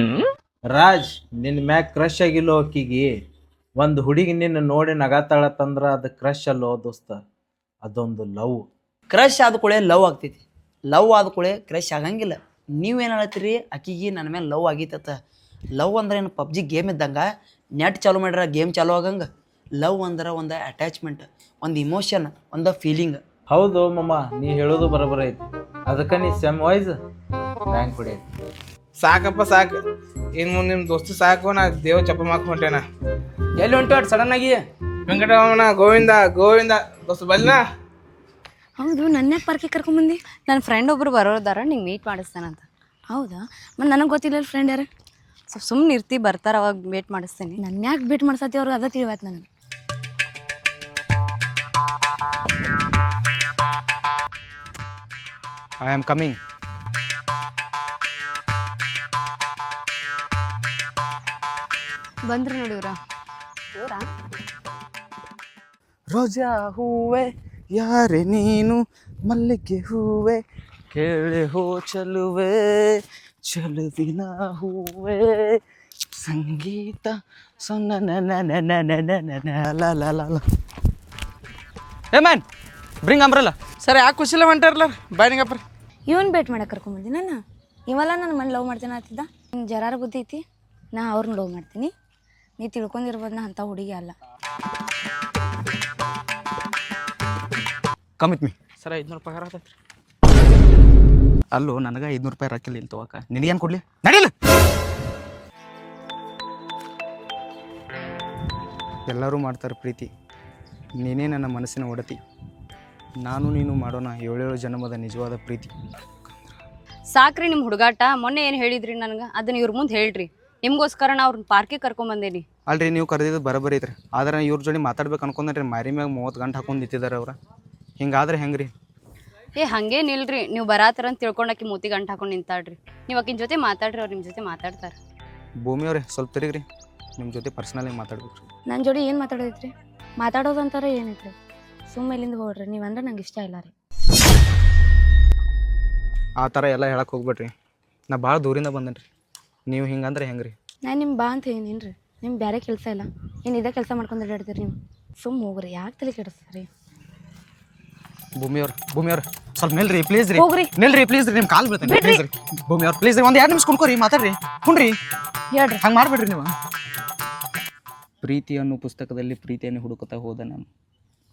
ರಾಜ್ ನಿನ್ನ ಮ್ಯಾಗ ಕ್ರಶ್ ಆಗಿಲ್ಲೋ ಆಕಿಗೆ. ಒಂದು ಹುಡುಗಿ ನಿನ್ನ ನೋಡಿ ನಗಾತಾಳತ್ತಂದ್ರ ಅದು ಕ್ರಶ್ ಅಲ್ಲೋ ದೋಸ್ತ, ಅದೊಂದು ಲವ್. ಕ್ರಶ್ ಆದ ಕೂಳೆ ಲವ್ ಆಗ್ತೈತಿ, ಲವ್ ಆದ ಕೂಳೆ ಕ್ರಶ್ ಆಗಂಗಿಲ್ಲ. ನೀವೇನು ಹೇಳತ್ತೀರಿ ಆಕಿಗೆ ನನ್ನ ಮೇಲೆ ಲವ್ ಆಗೈತತ್ತ. ಲವ್ ಅಂದ್ರೆ ಏನು ಪಬ್ಜಿ ಗೇಮ್ ಇದ್ದಂಗೆ ನೆಟ್ ಚಾಲು ಮಾಡ್ಯಾರ ಗೇಮ್ ಚಾಲು ಆಗಂಗೆ. ಲವ್ ಅಂದ್ರೆ ಒಂದು ಅಟ್ಯಾಚ್ಮೆಂಟ್, ಒಂದು ಇಮೋಷನ್, ಒಂದು ಫೀಲಿಂಗ್. ಹೌದು ಮಮ್ಮ, ನೀ ಹೇಳೋದು ಬರೋಬರ ಐತಿ. ಅದಕ್ಕೆ ನೀ ಸೆಮ್ ವೈಸ್ ರ್ಯಾಂಕ್ ಹೊಡಿ. ಸಾಕಪ್ಪ ಸಾಕು, ಇನ್ನು ಮುಂದೆ ನಿಮ್ಮ ದೋಸ್ತು ಸಾಕು. ನಾ ದೇವ ಚಪ್ಪ ಮಾಕ್ ಹೊಂಟೇನ. ಎಲ್ಲಿ ಹೊಂಟು ಸಡನ್ ಆಗಿ? ವೆಂಕಟರಮಣ ಗೋವಿಂದ ಗೋವಿಂದ ದೋಸ್ತು ಬಲ್ಲಿನ. ಹೌದು, ನನ್ನ ಪಾರ್ಕಿಗೆ ಕರ್ಕೊಂಬಂದು. ನನ್ನ ಫ್ರೆಂಡ್ ಒಬ್ರು ಬರೋದಾರ ನಿಂಗೆ ಮೀಟ್ ಮಾಡಿಸ್ತಾನಂತ. ಹೌದಾ? ಮತ್ತು ನನಗೆ ಗೊತ್ತಿಲ್ಲ ಫ್ರೆಂಡ್ ಯಾರು. ಸುಮ್ಮನೆ ಇರ್ತಿ ಬರ್ತಾರ ಅವಾಗ ಮೀಟ್ ಮಾಡಿಸ್ತೇನೆ. ನನ್ನ ಯಾಕೆ ಭೇಟಿ ಮಾಡ್ಸತ್ತಿ ಅವ್ರು ಅದ ತಿಳಿವಾಯ್ತು ನನಗೆ. I am coming. ಬಂದ್ರು ನೋಡಿ ಇವ್ರ. ರೋಜಾ ಹೂವೆ ಯಾರೆ ನೀನು, ಮಲ್ಲಿಗೆ ಹೂವೆ ಕೇಳೆ ಹೋ ಚಲುವೆ, ಚಲುವಿನ ಹೂವೆ ಸಂಗೀತ ಏ ಮ್ಯಾನ್ ಬ್ರಿಂಗ್ ಅಂಬ್ರಲ್ಲ. ಸರ್ ಯಾಕೆ ಖುಷಿಲ್ಲ ಹೊಂಟಾರಲ್ಲ ಬಾಯ್ನಿಗಪ್ಪ. ಇವನ್ ಭೇಟಿ ಮಾಡಕ್ಕೆ ಕರ್ಕೊಂಬಂದಿ ನಾನು. ಇವೆಲ್ಲ ನನ್ನ ಮನೆ ಲವ್ ಮಾಡ್ತೇನೆ ಆತಿದ್ದ. ನಿಂಗೆ ಜರಾರ ಬುದ್ಧಿ ಐತಿ, ನಾ ಅವ್ರನ್ನ ಲವ್ ಮಾಡ್ತೀನಿ. ನೀ ತಿಳ್ಕೊಂಡಿರ್ಬೋದು ನಾ ಅಂಥ ಹುಡುಗಿ ಅಲ್ಲ. ಕಮಿತ್ ಮೀ ಸರ್ 500 ರೂಪಾಯಿ ಹಾರತೈತ್ರಿ. ಅಲ್ಲೋ ನನಗೆ 500 ರೂಪಾಯಿ ರಾಕಿಲ್ಲ ಇಲ್ಲಿ ತಗೋಕ. ನಿನಗೇನು ಕೊಡ್ಲಿ? ನಡೀಲ್ಲ. ಎಲ್ಲರೂ ಮಾಡ್ತಾರೆ ಪ್ರೀತಿ, ನೀನೇ ನನ್ನ ಮನಸ್ಸಿನ ಒಡತಿ. ನಾನು ನೀನು ಮಾಡೋಣ 7 ಜನ್ಮದ ನಿಜವಾದ ಪ್ರೀತಿ. ಸಾಕ್ರಿ ನಿಮ್ಮ ಹುಡುಗಾಟ. ಮೊನ್ನೆ ಏನು ಹೇಳಿದ್ರಿ ನನಗೆ, ಅದನ್ನ ಇವ್ರ ಮುಂದೆ ಹೇಳ್ರಿ. ನಿಮ್ಗೋಸ್ಕರ ನಾ ಅವ್ರನ್ನ ಪಾರ್ಕಿಗೆ ಕರ್ಕೊಂಬಂದೇನಿ. ಅಲ್ರಿ ನೀವು ಕರೆದಿದ್ದು ಬರೋಬ್ಬರಿ ಐತ್ರಿ, ಆದ್ರೆ ಇವ್ರ ಜೋಡಿ ಮಾತಾಡ್ಬೇಕು ಅನ್ಕೊಂಡ್ರಿ. ಮಾರಿ ಮ್ಯಾಗ 30 ಗಂಟೆ ಹಾಕೊಂಡು ನಿಂತಿದ್ದಾರೆ ಅವ್ರ. ಹಿಂಗಾದ್ರೆ ಹೆಂಗೆ ರೀ? ಏ ಹಂಗೇನಿಲ್ರಿ, ನೀವು ಬರಾತರ ಅಂತ ತಿಳ್ಕೊಂಡಾಕಿ ಮೂತಿ ಗಂಟು ಹಾಕೊಂಡು ನಿಂತಾಡ್ರಿ. ನೀವು ಆಕಿನ ಜೊತೆ ಮಾತಾಡ್ರಿ, ಅವ್ರು ನಿಮ್ಮ ಜೊತೆ ಮಾತಾಡ್ತಾರೆ. ಭೂಮಿಯವ್ರೆ ಸ್ವಲ್ಪ ತಿರುಗ್ರಿ, ನಿಮ್ಮ ಜೊತೆ ಪರ್ಸ್ನಲಾಗಿ ಮಾತಾಡ್ಬೇಕು. ನನ್ನ ಜೋಡಿ ಏನು ಮಾತಾಡೋದೈತ್ರಿ? ಮಾತಾಡೋದಂತಾರೆ ಏನೈತ್ರಿ? ಸುಮ್ಮ ಇಲ್ಲಿಂದ ಹೋಗ್ರಿ, ನೀವಂದ್ರೆ ನಂಗೆ ಇಷ್ಟ ಇಲ್ಲ ರೀ. ಆ ಥರ ಎಲ್ಲ ಹೇಳಕ್ಕೆ ಹೋಗ್ಬೇಡ್ರಿ, ನಾ ಭಾಳ ದೂರಿಂದ ಬಂದೇನ್ರಿ. ನೀವು ಹಿಂಗಂದ್ರೆ ಹೆಂಗೆ ರೀ? ನಾನು ನಿಮ್ಮ ಬಾ ಅಂತ ಏನೇನು ರೀ? ನಿಮ್ಗೆ ಬೇರೆ ಕೆಲಸ ಇಲ್ಲ ಏನು? ಇದೇ ಕೆಲಸ ಮಾಡ್ಕೊಂಡು ಅಡ್ಡಾಡ್ತೀರಿ ನೀವು. ಸುಮ್ಮ ಹೋಗ್ರಿ, ಯಾಕೆ ತಲೆ ಕೆಡಿಸ್ತೀರಿ? ಭೂಮಿಯವ್ರ ಸ್ವಲ್ಪ ನಿಲ್ರಿ ಪ್ಲೀಸ್ ರೀ. ಹೋಗ್ರಿ, ನಿಲ್ರಿ ಪ್ಲೀಸ್ ರೀ, ನಿಮ್ಮ ಕಾಲು ಬೀಳ್ತೇನೆ ಪ್ಲೀಸ್ ರೀ. ಭೂಮಿಯವ್ರ ಪ್ಲೀಸ್ ರೀ, ಒಂದು 2 ನಿಮಿಷ ಕುಣ್ಕೋರಿ, ಮಾತಾಡ್ರಿ. ಹುಣ್ರಿ ಹೇಳ್ರಿ. ಹಂಗೆ ಮಾಡ್ಬೇಡ್ರಿ ನೀವು. ಪ್ರೀತಿಯನ್ನು ಪುಸ್ತಕದಲ್ಲಿ ಪ್ರೀತಿಯನ್ನು ಹುಡುಕುತ್ತಾ ಹೋದ ನಾನು.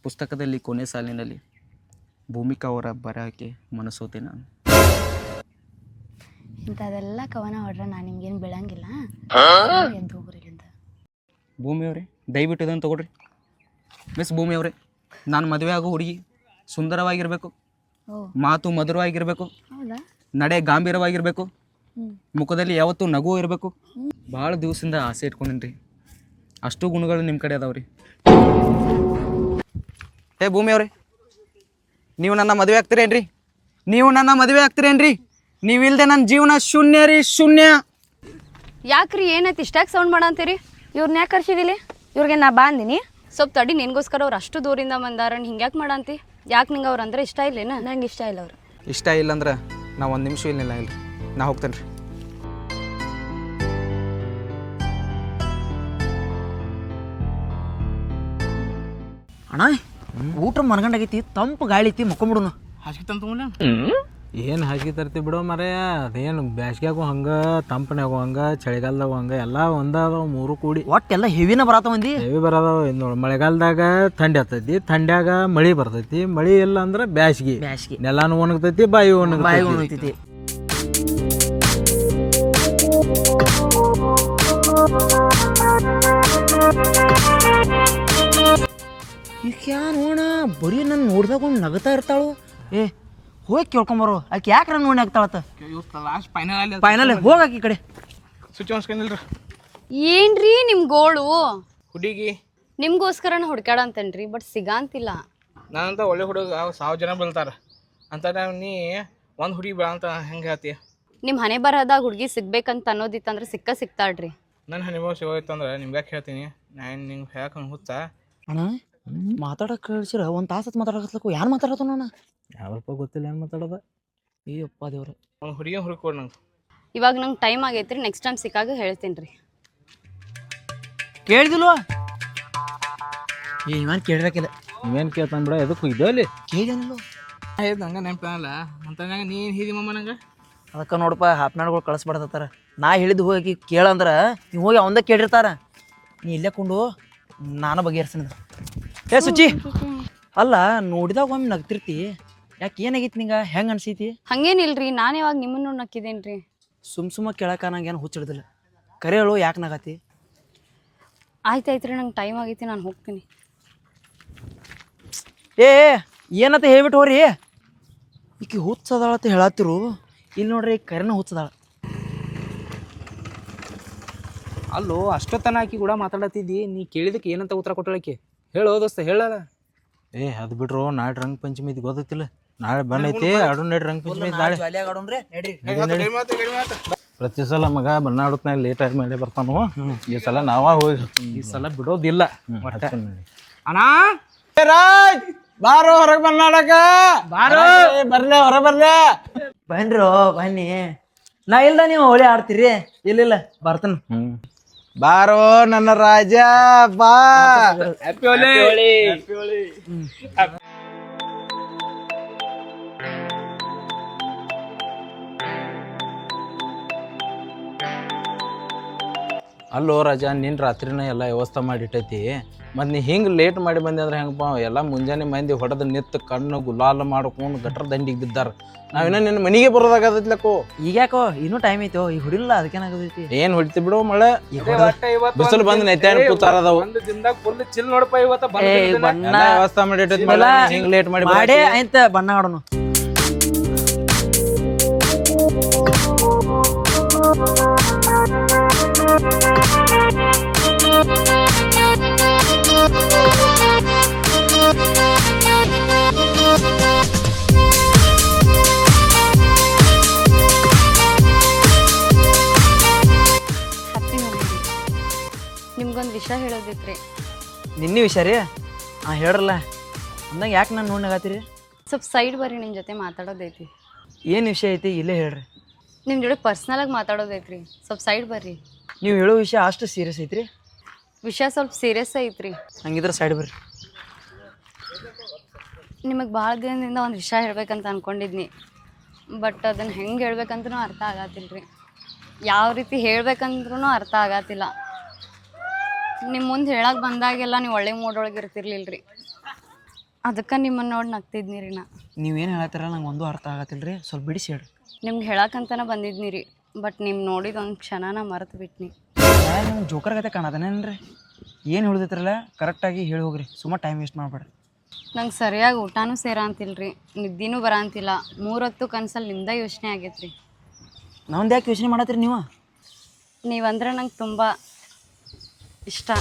ಪುಸ್ತಕದಲ್ಲಿ ಕೊನೆ ಸಾಲಿನಲ್ಲಿ ಭೂಮಿಕಾ ಅವರ ಬರಹಕ್ಕೆ ಮನಸ್ಸೋತೆ ನಾನು. ಇಂಥದೆಲ್ಲ ಕವನ ಹೊಡ್ರೆ ನಾನು ನಿಮ್ಗೇನು ಬೀಳಂಗಿಲ್ಲ. ಎದ್ದು ಹೋಗ್ರಿ ಇಲ್ಲಿಂದ. ಭೂಮಿಯವ್ರೆ ದಯವಿಟ್ಟು ಇದನ್ನು ತೊಗೊಳ್ರಿ. ಮಿಸ್ ಭೂಮಿಯವ್ರೆ, ನಾನು ಮದುವೆ ಆಗೋ ಹುಡುಗಿ ಸುಂದರವಾಗಿರಬೇಕು, ಮಾತು ಮಧುರವಾಗಿರಬೇಕು, ನಡೆ ಗಾಂಭೀರವಾಗಿರಬೇಕು, ಮುಖದಲ್ಲಿ ಯಾವತ್ತೂ ನಗು ಇರಬೇಕು. ಭಾಳ ದಿವಸದಿಂದ ಆಸೆ ಇಟ್ಕೊಂಡಿನಿ. ಅಷ್ಟು ಗುಣಗಳು ನಿಮ್ಮ ಕಡೆ ಅದಾವ್ರಿ. ಏ ಭೂಮಿಯವ್ರೆ, ನೀವು ನನ್ನ ಮದುವೆ ಆಗ್ತೀರೇನ್ರಿ? ನೀವು ನನ್ನ ಮದುವೆ ಆಗ್ತೀರೇನ್ರಿ? ನೀವಿಲ್ದೆ ನನ್ನ ಜೀವನ ಶೂನ್ಯ ರೀ, ಶೂನ್ಯ. ಯಾಕ್ರಿ ಏನೈತಿ ಇಷ್ಟಾಗಿ ಸೌಂಡ್ ಮಾಡಂತೀರಿ? ಇವ್ರನ್ನ ಯಾಕೆ ಕರ್ಸಿದಿಲ್ಲ? ಇವ್ರಿಗೆ ನಾ ಬಂದಿನಿ. ಸ್ವಲ್ಪ ತಡಿ, ನಿನ್ಗೋಸ್ಕರ ಅವ್ರು ಅಷ್ಟು ದೂರಿಂದ ಬಂದಾರ, ಹಿಂಗ್ಯಾಕೆ ಮಾಡಂತಿ? ಯಾಕೆ ನಿಂಗೆ ಅವ್ರು ಅಂದ್ರೆ ಇಷ್ಟ ಇಲ್ಲೇನ? ನಂಗೆ ಇಷ್ಟ ಇಲ್ಲ ಅವ್ರು. ಇಷ್ಟ ಇಲ್ಲಂದ್ರೆ ನಾ 1 ನಿಮಿಷ ಇಲ್ಲಿಲ್ಲ ಇಲ್ರಿ, ನಾ ಹೋಗ್ತೇನೆ ರೀ. ಅಣ್ಣ ಊಟ ಮನಗಂಡಾಗೈತಿ, ತಂಪು ಗಾಳಿ ಐತಿ, ಮಕ್ಕೊಂಬಿಡುನು. ಏನು ಹಾಕಿ ತರ್ತಿ ಬಿಡೋ ಮರೆಯ. ಅದೇನು ಬ್ಯಾಸ್ಗ್ಯಾಗು ಹಂಗೆ, ತಂಪನ್ಯಾಗು ಹಂಗೆ, ಚಳಿಗಾಲದಾಗು ಹಂಗೆ, ಎಲ್ಲ ಒಂದಾದವು 3 ಕೂಡಿ. ಒಟ್ಟೆಲ್ಲ ಹೆವಿನ ಬರತ್ತ ಮಂದಿ. ಹೆವಿ ಬರೋದವ. ನೋಡಿ ಮಳೆಗಾಲದಾಗ ಥಂಡಿ ಆಗ್ತೈತಿ, ಥಂಡ್ಯಾಗ ಮಳೆ ಬರ್ತೈತಿ, ಮಳೆ ಇಲ್ಲ ಅಂದ್ರೆ ಬ್ಯಾಸ್ಗಿ. ನೆಲಾನು ಒಣಗ್ತೈತಿ, ಬಾಯಿ ಒಣಗ್ತೈತಿ. ಯಾ ನೋಣ ಬರೀ ನನ್ನ ನೋಡ್ದಾಗ ಒಂದು ನಗತಾ ಇರ್ತಾಳು. ಏ ಹೋಗಿ ಕೇಳ್ಕೊಂಬರು ಆಕೆ ಯಾಕೆ ನನ್ನ ನೋಡಿ ಆಗ್ತಾಳತ್ತ. ಲಾಸ್ಟ್ ಫೈನಲ್ ಫೈನಲ್ ಹೋಗಾಕಿ ಈ ಕಡೆ. ಸ್ವಿಚ್ ಅನ್ಸ್ಕೊಂಡಿಲ್ರಿ ಏನ್ರಿ ನಿಮ್ ಗೋಳು? ಹುಡುಗಿ ನಿಮ್ಗೋಸ್ಕರನ ಹುಡ್ಕಾಡಂತೇನ್ರಿ, ಬಟ್ ಸಿಗಾಂತಿಲ್ಲ. ನಾನಂತ ಒಳ್ಳೆ ಹುಡುಗ 1000 ಜನ ಬೀಳ್ತಾರ ಅಂತ ಟೈಮ್ ನೀ ಒಂದು ಹುಡುಗಿ ಬೀಳ ಅಂತ ಹೆಂಗೆ ಹೇಳ್ತೀಯ? ನಿಮ್ ಹಣೆ ಬರಹದಾಗ ಹುಡುಗಿ ಸಿಗ್ಬೇಕಂತ ಅನ್ನೋದಿತ್ತಂದ್ರೆ ಸಿಗ್ತಾಳ್ರಿ. ನನ್ನ ಹನಿಮೂಲ ಸಿಗೋಯ್ತು ಅಂದ್ರೆ ನಿಮ್ಗೆ ಹೇಳ್ತೀನಿ. ನಾನು ನಿಂಗೆ ಹೇಳಕ್ಕೆ ಹುಚ್ಚ ಅಣ್ಣ ಮಾತಾಡಕ್ಕೆ ಕಳಿಸಿರ ಒಂದು ತಾಸತ್ ಮಾತಾಡಕತ್ಲಕ್ಕು ಯಾರು ಮಾತಾಡತ್ತ ನಾನು ಯಾವಲ್ಪ ಗೊತ್ತಿಲ್ಲ ಏನು ಮಾತಾಡೋದ. ಅಯ್ಯಪ್ಪ ದೇವ್ರ ಒಂದು ಹುಡುಗಿ ಹುಡುಕೊಡು ನಂಗೆ. ಇವಾಗ ನಂಗೆ ಟೈಮ್ ಆಗೈತ್ರಿ, ನೆಕ್ಸ್ಟ್ ಟೈಮ್ ಸಿಕ್ಕಾಗ ಹೇಳ್ತೀನಿ ರೀ. ಕೇಳಿದಿಲ್ವಾ? ಇವೇನು ಕೇಳಬೇಕಿಲ್ಲ. ನೀವೇನು ಕೇಳ್ತಾನೆ ಬಿಡ ಎದಕ್ಕೆ ಹೋಗಿದ್ದೆ ಅಲ್ಲಿ? ಕೇಳಿದೇನಿಲ್ಲ. ಆಯ್ತು ನಂಗೆ ನೆನಪಲ್ಲ ಅಂತ ನಂಗೆ ನೀನು ಹೀದಿ ಮಮ್ಮ ನಂಗೆ. ಅದಕ್ಕೆ ನೋಡಪ್ಪ ಹಾಪ್ನಾಡ್ಗಳು ಕಳಿಸ್ಬಾರ್ದತ್ತಾರ. ನಾ ಹೇಳಿದ್ದು ಹೋಗಿ ಕೇಳಂದ್ರೆ ನೀವು ಹೋಗಿ ಅವಂದ ಕೇಳಿರ್ತಾರ. ನೀ ಇಲ್ಲೇ ಕೊಂಡು ನಾನು ಬಗೆಹರಿಸ್ತೀನಿ. ಏ ಸುಚಿ ಅಲ್ಲ ನೋಡಿದಾಗ ಒಮ್ಮೆ ನಗ್ತಿರ್ತಿ, ಯಾಕೆ ಏನಾಗೈತಿ ನಿಂಗೆ? ಹೆಂಗೆ ಅನ್ಸೈತಿ? ಹಂಗೇನಿಲ್ರಿ, ನಾನು ಯಾವಾಗ ನಿಮ್ಮನ್ನು ನಕ್ಕಿದೇನ್ರಿ? ಸುಮ್ಮ ಕೇಳಕ್ಕೆ ನಂಗೆ ಏನು ಹುಚ್ಚಿಡ್ದಿಲ್ಲ. ಕರೆ ಹೇಳು ಯಾಕೆ ನಗತಿ? ಆಯ್ತಾಯ್ತ್ರಿ, ನಂಗೆ ಟೈಮ್ ಆಗೈತಿ, ನಾನು ಹೋಗ್ತೀನಿ. ಏ ಏನತ್ತ ಹೇಳ್ಬಿಟ್ಟು ಹೋರಿ. ಈಕಿ ಹುಚ್ಚದಾಳತ್ತ ಹೇಳತ್ತಿರು. ಇಲ್ಲಿ ನೋಡ್ರಿ ಕರೆನ ಹುಚ್ಚದಾಳ. ಅಲ್ಲೋ ಅಷ್ಟೊತ್ತನ ಆಕಿ ಕೂಡ ಮಾತಾಡತ್ತಿದ್ದಿ, ನೀ ಕೇಳಿದಕ್ಕೆ ಏನಂತ ಉತ್ತರ ಕೊಟ್ಟಳಕ್ಕೆ ಹೇಳೋ ದೋಸ್ತ ಹೇಳಲ್ಲ. ಏ ಅದು ಬಿಡ್ರು ನಾಳೆ ರಂಗ ಪಂಚಮಿ ಇದು ಗೊತ್ತೈತಿಲ್ಲ. ನಾಳೆ ಬಂದೈತಿ ಆಡು ನಡಿ ರಂಗ ಪಂಚಮಿ ನಾಳೆ. ಪ್ರತಿ ಸಲ ಮಗ ಬಣ್ಣ ಆಡೋತ್ನಾಗ ಲೇಟ್ ಆಗಿ ಮೇಲೆ ಬರ್ತಾನು. ಈ ಸಲ ನಾವ ಹೋಗಿ ಈ ಸಲ ಬಿಡೋದಿಲ್ಲ. ಅಣ್ಣ ರಾಜ್ ಬಾರೋ ಹೊರಗೆ ಬನ್ನಾಡಕ ಬಾರೋ ಬರ್ಲೆ ಹೊರ ಬರ್ಲೆ. ಬನ್ರಿ ಬನ್ನಿ. ನಾ ಇಲ್ಲ ನೀವು ಹೋಳಿ ಆಡ್ತೀರಿ? ಇಲ್ಲ ಬರ್ತಾನ. ಬಾರೋ ನನ್ನ ರಾಜ ಬಾ. ಹ್ಯಾಪಿ ಹೋಳಿ. ಅಲ್ಲೋ ರಾಜ ನಿನ್ನ ರಾತ್ರಿನ ಎಲ್ಲ ವ್ಯವಸ್ಥೆ ಮಾಡಿಟ್ಟೈತಿ. ಮತ್ತು ನೀ ಹಿಂಗೆ ಲೇಟ್ ಮಾಡಿ ಬಂದೆ ಅಂದ್ರೆ ಹೆಂಗಪ್ಪ? ಎಲ್ಲ ಮುಂಜಾನೆ ಮಂದಿ ಹೊಡೆದು ನಿತ್ತು ಕಣ್ಣು ಗುಲಾಲ ಮಾಡ್ಕೊಂಡು ಗಟ್ರ ದಂಡಿಗೆ ಬಿದ್ದಾರ. ನಾವಿನ್ನ ನಿನ್ನ ಮನೆಗೆ ಬರೋದಾಗತ್ತಲಕ್ಕೋ. ಈಗ ಯಾಕೋ ಇನ್ನೂ ಟೈಮ್ ಐತೋ? ಈಗ ಹುಡಿಲ್ಲ ಅದಕ್ಕೇನಾಗತೈತಿ? ಏನು ಹೊಡಿತಿ ಬಿಡು ಮಳೆ ಬಿಸಿಲು ಬಂದು ನೈತ್ಯಾನ ಕೂತಾರದವು. ಒಂದು ದಿನದಾಗ ಫುಲ್ ಚಿಲ್ ನೋಡಪ್ಪ ಇವತ್ತ. ಬಣ್ಣ ವ್ಯವಸ್ಥೆ ಮಾಡಿಟ್ಟೈತಿ ಹಿಂಗೆ ಲೇಟ್ ಮಾಡಿ ಮಾಡೇ ಆಯ್ತ ಬಣ್ಣ ಆಡೋನು. ನಿಮ್ಗೊಂದು ವಿಷಯ ಹೇಳೋದಿತ್ರಿ. ನಿನ್ನೆ ವಿಷಯ ರೀ? ಹಾಂ ಹೇಳ್ರಲ್ಲ. ಅಂದಂಗೆ ಯಾಕೆ ನಾನು ನೋಡಿ ನಗಾತೀರಿ? ಸ್ವಲ್ಪ ಸೈಡ್ ಬರ್ರಿ, ನಿಮ್ಮ ಜೊತೆ ಮಾತಾಡೋದೈತಿ. ಏನು ವಿಷಯ ಐತಿ ಇಲ್ಲೇ ಹೇಳ್ರಿ. ನಿಮ್ಮ ಜೊತೆ ಪರ್ಸ್ನಲಾಗಿ ಮಾತಾಡೋದೈತ್ರಿ, ಸ್ವಲ್ಪ ಸೈಡ್ ಬರ್ರಿ. ನೀವು ಹೇಳೋ ವಿಷಯ ಅಷ್ಟು ಸೀರಿಯಸ್ ಐತ್ರಿ? ವಿಷಯ ಸ್ವಲ್ಪ ಸೀರಿಯಸ್ ಐತ್ರಿ. ಹಂಗಿದ್ರೆ ಸೈಡ್ ಬರ್ರಿ. ನಿಮಗೆ ಭಾಳ ದಿನದಿಂದ ಒಂದು ವಿಷಯ ಹೇಳ್ಬೇಕಂತ ಅಂದ್ಕೊಂಡಿದ್ನಿ, ಬಟ್ ಅದನ್ನು ಹೆಂಗೆ ಹೇಳ್ಬೇಕಂತೂ ಅರ್ಥ ಆಗತ್ತಿಲ್ಲ. ಯಾವ ರೀತಿ ಹೇಳ್ಬೇಕಂದ್ರೂ ಅರ್ಥ ಆಗತ್ತಿಲ್ಲ. ನಿಮ್ಮ ಮುಂದೆ ಹೇಳಕ್ಕೆ ಬಂದಾಗೆಲ್ಲ ನೀವು ಒಳ್ಳೆ ಮೂಡೊಳಗೆ ಇರ್ತಿರ್ಲಿಲ್ಲ ರೀ. ಅದಕ್ಕೆ ನಿಮ್ಮನ್ನು ನೋಡಿ ನಗ್ತಿದ್ನಿ ರೀ. ನೀವೇನು ಹೇಳತ್ತೀರ ನಂಗೆ ಒಂದು ಅರ್ಥ ಆಗತ್ತಿಲ್ಲ ರೀ. ಸ್ವಲ್ಪ ಬಿಡಿಸಿ ಹೇಳ್ರಿ. ನಿಮ್ಗೆ ಹೇಳಕ್ಕಂತನ ಬಂದಿದ್ನಿ ರೀ, ಬಟ್ ನಿಮ್ಮ ನೋಡಿದ ಒಂದು ಕ್ಷಣನ ಮರೆತು ಬಿಟ್ನಿ. ನಿಮ್ಗೆ ಜೋಕರ್ ಗತೆ ಕಾಣತಾನೇನ್ರಿ? ಏನು ಹೇಳಿದ್ರಲ್ಲ ಕರೆಕ್ಟಾಗಿ ಹೇಳಿ ಹೋಗ್ರಿ. ಸುಮ್ಮ ಟೈಮ್ ವೇಸ್ಟ್ ಮಾಡಬೇಡ. ನಂಗೆ ಸರಿಯಾಗಿ ಊಟನೂ ಸೇರ ಅಂತಿಲ್ಲ ರೀ, ನಿದ್ದೆನೂ ಬರಂತಿಲ್ಲ. 3 ಹೊತ್ತು ಕನ್ಸಲ್ಲಿ ನಿಮ್ದ ಯೋಚನೆ ಆಗೈತೆ ರೀ. ನಾವೊಂದು ಯಾಕೆ ಯೋಚನೆ ಮಾಡತ್ತೀರಿ ನೀವು? ನೀವಂದ್ರೆ ನಂಗೆ ತುಂಬ ಇಷ್ಟ.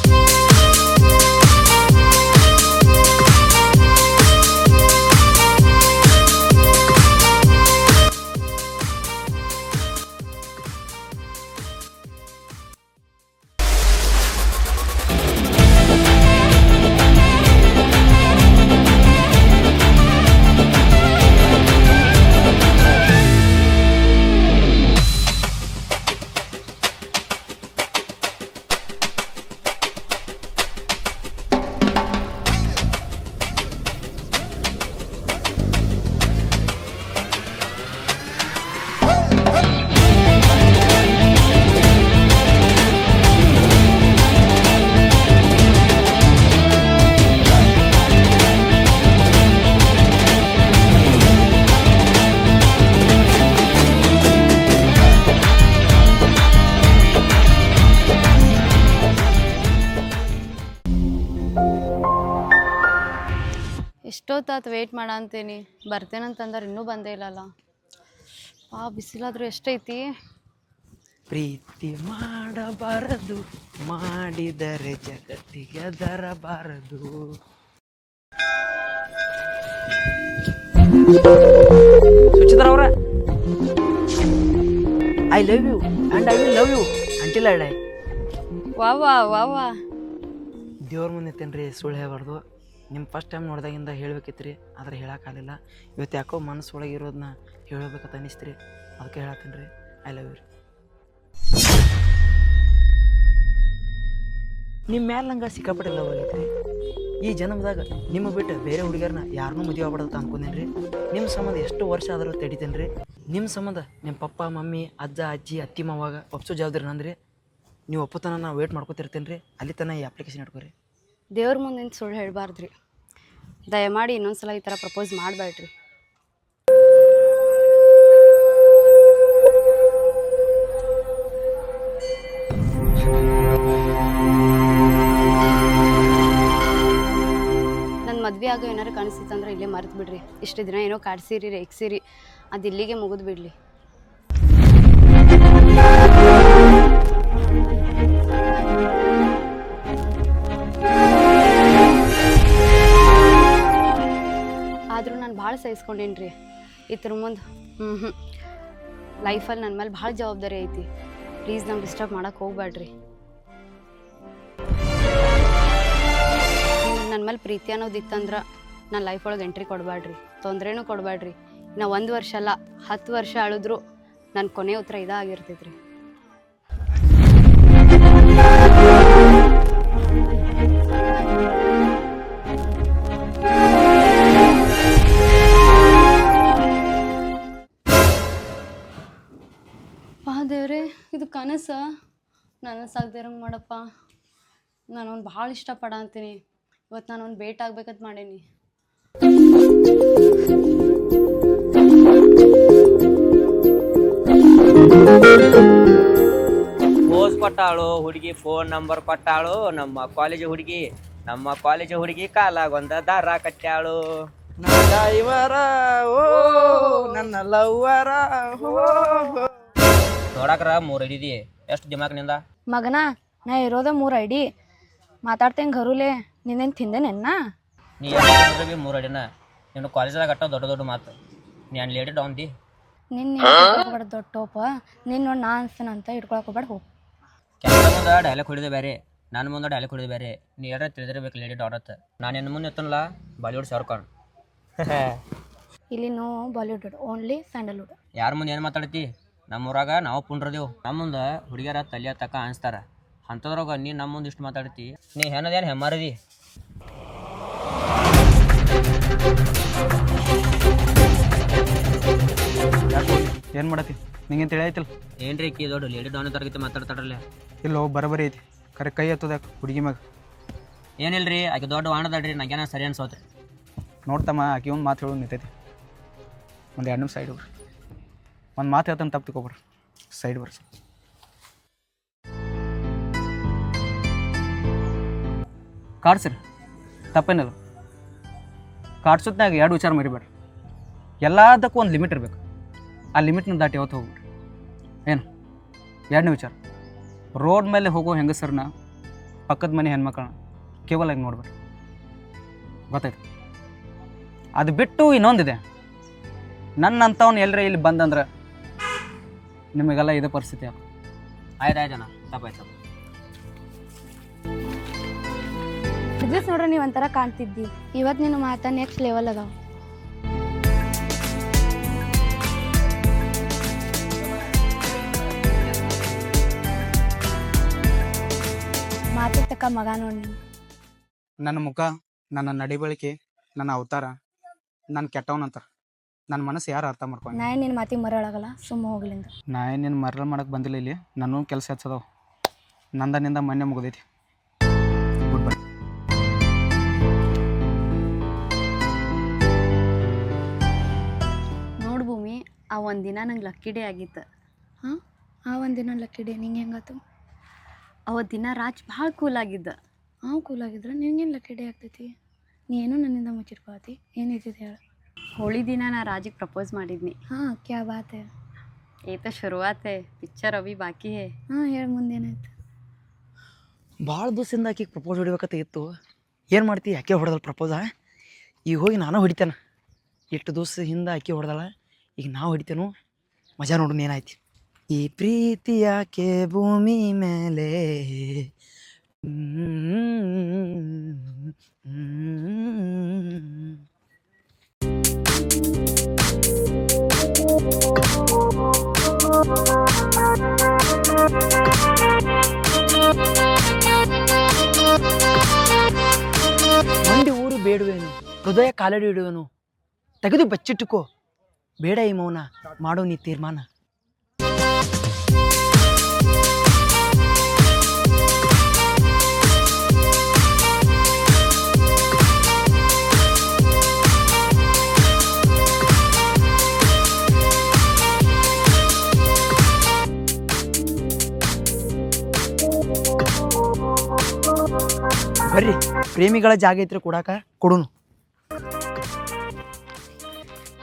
ಎಷ್ಟೊತ್ತಾತು ವೆಯ್ಟ್ ಮಾಡ ಅಂತೀನಿ, ಬರ್ತೇನಂತಂದ್ರೆ ಇನ್ನೂ ಬಂದೇ ಇಲ್ಲಲ್ಲ. ಬಿಸಿಲಾದರೂ ಎಷ್ಟೈತಿ. ಪ್ರೀತಿ ಮಾಡಬಾರದು, ಮಾಡಿದರೆ ಜಗತ್ತಿಗೆ ದರಬಾರದು. ಸುಚಿತ್ರ ಅವರ I love you and I will love you until I die. ವಾವಾ ವಾವಾ. ದೇವ್ರ ಮುಂದೆ ತೇನ್ರಿ, ಸುಳ್ಳು ಹೇಳಬಾರ್ದು. ನಿಮ್ಮ ಫಸ್ಟ್ ಟೈಮ್ ನೋಡಿದಾಗಿಂದ ಹೇಳ್ಬೇಕಿತ್ತು ರೀ, ಆದ್ರೆ ಹೇಳೋಕ್ಕಾಗಲಿಲ್ಲ. ಇವತ್ತು ಯಾಕೋ ಮನಸ್ಸು ಒಳಗೆ ಇರೋದನ್ನ ಹೇಳಬೇಕಂತ ಅನ್ನಿಸ್ತೀರಿ, ಅದಕ್ಕೆ ಹೇಳತ್ತೀನಿ ರೀ, ಐ ಲವ್ ಯು ರೀ. ನಿಮ್ಮ ಮ್ಯಾಲೆ ನಂಗೆ ಸಿಕ್ಕಾಪಟ್ಟೆ ಲವ್ ಆಗೈತೆ ರೀ. ಈ ಜನ್ಮದಾಗ ನಿಮ್ಮ ಬಿಟ್ಟು ಬೇರೆ ಹುಡುಗಿಯರನ್ನ ಯಾರನ್ನೂ ಮದುವೆ ಆಗ್ಬಾರ್ದು ಅನ್ಕೊಂಡೇನೆ ರೀ. ನಿಮ್ಮ ಸಂಬಂಧ ಎಷ್ಟು ವರ್ಷ ಆದರೂ ತಡಿತೇನೆ ರೀ. ನಿಮ್ಮ ಸಂಬಂಧ ನಿಮ್ಮ ಪಪ್ಪ ಮಮ್ಮಿ ಅಜ್ಜ ಅಜ್ಜಿ ಅತ್ತಿ ಮಾವಾಗ ಒಪ್ಸೋ ಜವಾಬ್ದಾರಿ ನಂದ್ರಿ. ನೀವು ಒಪ್ಪತನ ನಾ ವೇಟ್ ಮಾಡ್ಕೊತಿರ್ತೇನೆ ರೀ. ಅಲ್ಲಿ ತನಕ ಈ ಅಪ್ಲಿಕೇಶನ್ ಇಟ್ಕೊರಿ. ದೇವ್ರ ಮುಂದಿನ ಸುಳ್ಳು ಹೇಳಬಾರ್ದ್ರಿ. ದಯಮಾಡಿ ಇನ್ನೊಂದ್ಸಲ ಈ ಥರ ಪ್ರಪೋಸ್ ಮಾಡಬೇಡ್ರಿ. ನನ್ನ ಮದುವೆ ಆಗೋ ಏನಾರು ಕಾಣಿಸ್ತಿತ್ತಂದ್ರೆ ಇಲ್ಲೇ ಮರೆತು ಬಿಡ್ರಿ. ಇಷ್ಟು ದಿನ ಏನೋ ಕಾಡ್ಸಿರಿ ರೇಗ್ಸಿರಿ, ಅದು ಇಲ್ಲಿಗೆ ಮುಗಿದು ಬಿಡಲಿ. ಆದರೂ ನಾನು ಭಾಳ ಸಹಿಸ್ಕೊಂಡೇನಿ ರೀ. ಇದ್ರ ಮುಂದೆ ಲೈಫಲ್ಲಿ ನನ್ನ ಮೇಲೆ ಭಾಳ ಜವಾಬ್ದಾರಿ ಐತಿ. ಪ್ಲೀಸ್ ನಂಗೆ ಡಿಸ್ಟರ್ಬ್ ಮಾಡೋಕ್ಕೆ ಹೋಗ್ಬೇಡ್ರಿ. ನನ್ನ ಮೇಲೆ ಪ್ರೀತಿ ಅನ್ನೋದಿತ್ತಂದ್ರೆ ನನ್ನ ಲೈಫ್ ಒಳಗೆ ಎಂಟ್ರಿ ಕೊಡಬೇಡ್ರಿ, ತೊಂದರೆನೂ ಕೊಡಬೇಡ್ರಿ. ನಾ 1 ವರ್ಷ ಅಲ್ಲ 10 ವರ್ಷ ಆಳಿದ್ರು ನನ್ನ ಕೊನೆ ಉತ್ತರ ಇದಾಗಿರ್ತೈತ್ರಿ. ದೇವ್ರೆ, ಇದು ಕನಸ ನನ್ನ ಸಾಗ್ದಿರಂಗೆ ಮಾಡಪ್ಪ. ನಾನು ಅವ್ನು ಭಾಳ ಇಷ್ಟಪಡ ಅಂತೀನಿ. ಇವತ್ತು ನಾನು ಅವ್ನು ಭೇಟಿ ಆಗ್ಬೇಕಂತ ಮಾಡೀನಿ. ಪೋಸ್ ಕೊಟ್ಟಾಳು ಹುಡುಗಿ, ಫೋನ್ ನಂಬರ್ ಕೊಟ್ಟಾಳು. ನಮ್ಮ ಕಾಲೇಜ್ ಹುಡುಗಿ ಕಾಲಾಗೊಂದ ದಾರ ಕಟ್ಟಾಳು. ಇವರ ಓ ನನ್ನ ಲವ್ವರ ನೋಡಕ್ರ 3 ಐಡಿ. ಎಷ್ಟು ದಿಮಾಕ್ ನಿಂದ ಮಗನ? ನಾ ಇರೋದ 3 ಐಡಿ. ಮಾತಾಡ್ತೇನೆ ಘರುಲೆ, ನಿನ್ನೇನು ತಿಂದೇನೆನ್ನ? ನೀ 3 ಐಡಿನ ನೀನು ಕಾಲೇಜ್ದಾಗ ಅಟ್ಟ ದೊಡ್ಡ ಮಾತು. ನಾನು ಲೇಡಿ ಡೌನ್ದಿ. ನಿನ್ನ ದೊಡ್ಡ ಟೋಪ. ನಿನ್ನ ನೋಡಿ ನಾ ಅನ್ಸ್ತೇನೆ ಅಂತ ಇಟ್ಕೊಳಕ್ ಹೋಗ್ಬೇಡ. ಹೋಗಿ ಕ್ಯಾಮ್ರಾ ಮುಂದೆ ಡೈಲಾಗ್ ಹೊಡಿದೆ ಬೇರೆ, ನನ್ನ ಮುಂದೆ ಡೈಲಾಗ್ ಹೊಡಿದೆ ಬೇರೆ. ನೀ ಯಾರ ತಿಳಿದಿರ್ಬೇಕು ಲೇಡಿ ಡೌನ್ ಅಂತ. ನಾನು ಇನ್ನು ಮುಂದೆ ಎತ್ತನಲ್ಲ ಬಾಲಿವುಡ್ ಶಾರುಖ್. ಇಲ್ಲಿ ನೋ ಬಾಲಿವುಡ್, ಓನ್ಲಿ ಸ್ಯಾಂಡಲ್ವುಡ್. ಯಾರ ಮುಂದೆ ಏನು ಮಾತಾಡ್ತಿ? ನಮ್ಮೂರಾಗ ನಾವು ಪುಂಡ್ರದೇವು. ನಮ್ಮ ಮುಂದೆ ಹುಡುಗಿಯರ ತಲೆಯ ತಕ್ಕ ಅನಿಸ್ತಾರ. ಅಂಥದ್ರಾಗ ನೀ ನಮ್ಮ ಮುಂದೆ ಇಷ್ಟು ಮಾತಾಡ್ತಿ. ನೀ ಏನದೇನು ಹೆಮ್ಮಾರದಿ? ಏನು ಮಾಡತ್ತಿ? ನಿಂಗೇನು ತಿಳಿಯಾಯ್ತಿಲ್ಲ? ಏನ್ರಿ ಕಿ ದೊಡ್ಡ ಲೇಡಿ ಡೌನ್ ತರಗತಿ ಮಾತಾಡ್ತಾರಲ್ಲ. ಇಲ್ಲೋ ಬರಬರಿ ಐತಿ. ಕರೆ ಕೈ ಎತ್ತದ ಹುಡುಗಿ ಮ್ಯಾಗ. ಏನಿಲ್ರಿ, ಆಕೆ ದೊಡ್ಡ ವಾಣದಲ್ರಿ. ನಂಗೇನ ಸರಿ ಅನ್ಸೋತ್ರಿ. ನೋಡ್ತಮ್ಮ, ಆಕೆ ಒಂದು ಮಾತು ಹೇಳೋದು ನಿಂತೈತಿ. ಒಂದು 2 ನಿಮಿಷ ಸೈಡ್ ಬರ್ರಿ. ಒಂದು ಮಾತು ಹೇಳ್ತಾನೆ, ತಪ್ಪು ತಿಳ್ಕೊಬ್ರಿ. ಸೈಡ್ ಬರ್ರಿ. ಕಾಡ್ಸಿರಿ, ತಪ್ಪೇನದು. ಕಾಡ್ಸೋತ್ನಾಗ 2 ವಿಚಾರ ಮರಿಬೇಡ್ರಿ. ಎಲ್ಲದಕ್ಕೂ ಒಂದು ಲಿಮಿಟ್ ಇರಬೇಕು. ಆ ಲಿಮಿಟ್ನ ದಾಟಿ ಯಾವತ್ತು ಹೋಗ್ಬಿಡ್ರಿ. ಏನು 2ನೇ ವಿಚಾರ, ರೋಡ್ ಮೇಲೆ ಹೋಗೋ ಹೆಂಗಸರನ್ನ, ಪಕ್ಕದ ಮನೆ ಹೆಣ್ಮಕ್ಳನ್ನ ಕೇವಲ ಆಗಿ ನೋಡ್ಬೇಡ್ರಿ. ಗೊತ್ತಾಯ್ತು? ಅದು ಬಿಟ್ಟು ಇನ್ನೊಂದಿದೆ. ನನ್ನಂಥವ್ನು ಎಲ್ಲರೇ ಇಲ್ಲಿ ಬಂದಂದ್ರೆ ನಿಮಗೆಲ್ಲ ಇದೇ ಪರಿಸ್ಥಿತಿ ಆಗ. ಆಯ್ತಾಯ್ತಣ್ಣ, ತಪ್ಪಾಯ್ತು. ಬಿಸ್ನೆಸ್ ನೋಡ್ರಿ, ನೀವು ಒಂಥರ ಕಾಣ್ತಿದ್ದಿ. ಇವತ್ತು ನಿನ್ನ ಮಾತಾ ನೆಕ್ಸ್ಟ್ ಲೆವೆಲ್ ಅದಾವ. ಮಾತಿಗೆ ತಕ್ಕ ಮಗ ನೋಡಿ. ನನ್ನ ಮುಖ, ನನ್ನ ನಡಿಬಳಿಕೆ, ನನ್ನ ಅವತಾರ ನನ್ನ ಕೆಟ್ಟವನಂತಾರ. ನನ್ನ ಮನಸ್ಸು ಯಾರು ಅರ್ಥ ಮಾಡ್ಕೊಂಡು. ನಾ ನಿನ್ನ ಮಾತಿಗೆ ಮರಳಾಗಲ್ಲ, ಸುಮ್ಮ ಹೋಗ್ಲಿಂದ. ನಾ ಏನು ನಿನ್ನ ಮರಳ ಮಾಡಕ್ಕೆ ಬಂದಿಲ್ಲ. ಇಲ್ಲಿ ನನ್ನೂ ಕೆಲಸ ಹೆಚ್ಚದವು. ನಂದನಿಂದ ಮೊನ್ನೆ ಮುಗಿದೈತಿ. Good bye. ನೋಡು ಭೂಮಿ, ಆ ಒಂದಿನ ನಂಗೆ ಲಕ್ಕಿ ಡೇ ಆಗಿತ್ತು. ಹಾಂ, ಆ ಒಂದಿನ ಲಕ್ಕಿ ಡೇ ನಿಂಗೆ ಹೆಂಗಾತು? ಅವತ್ತು ದಿನ ರಾಜ್ ಭಾಳ ಕೂಲ್ ಆಗಿದ್ದ. ಕೂಲ್ ಆಗಿದ್ರೆ ನಿಂಗೇನು ಲಕ್ಕಿ ಡೇ ಆಗ್ತೈತಿ? ನೀನು ನನ್ನಿಂದ ಮುಚ್ಚಿಟ್ಕೊಳತಿ ಏನೈತಿದೆ ಹೇಳು. ಹೋಳಿ ದಿನ ನಾ ರಾಜಿಗೆ ಪ್ರಪೋಸ್ ಮಾಡಿದ್ನಿ. ಹಾಂ ಕ್ಯಾ ಬಾತ್ ಹೈ. ಏ ತ ಶುರುವಾತ್ ಹೈ, ಪಿಕ್ಚರ್ ಅಭಿ ಬಾಕಿ ಹೈ. ಹಾಂ ಹೇಳಿ ಮುಂದೇನಾಯ್ತು. ಭಾಳ ದಿವಸದಿಂದ ಆಕಿಗೆ ಪ್ರಪೋಸ್ ಹೊಡಿಬೇಕಂತ ಇತ್ತು. ಏನು ಮಾಡ್ತಿ, ಆಕೆ ಹೊಡೆದಲ್ಲ ಪ್ರಪೋಸ. ಈಗ ಹೋಗಿ ನಾನು ಹೊಡಿತೇನೆ. ಎಷ್ಟು ದಿವಸ ಹಿಂದೆ ಆಕೆ ಹೊಡೆದಲ್ಲ, ಈಗ ನಾವು ಹೊಡಿತೇನು. ಮಜಾ ನೋಡು ಏನಾಯ್ತು. ಈ ಪ್ರೀತಿ ಯಾಕೆ ಭೂಮಿ ಮೇಲೆ ಮಂದಿ ಊರು ಬೇಡುವೇನು, ಹೃದಯ ಕಾಲಡಿ ಇಡುವೆನು, ತೆಗೆದು ಬಚ್ಚಿಟ್ಟುಕೋ ಬೇಡ ಈ ಮೌನ, ಮಾಡೋ ನೀ ತೀರ್ಮಾನ. ಬರ್ರಿ, ಪ್ರೇಮಿಗಳ ಜಾಗ ಐತ್ರಿ ಕೊಡಾಕ, ಕೊಡುನು.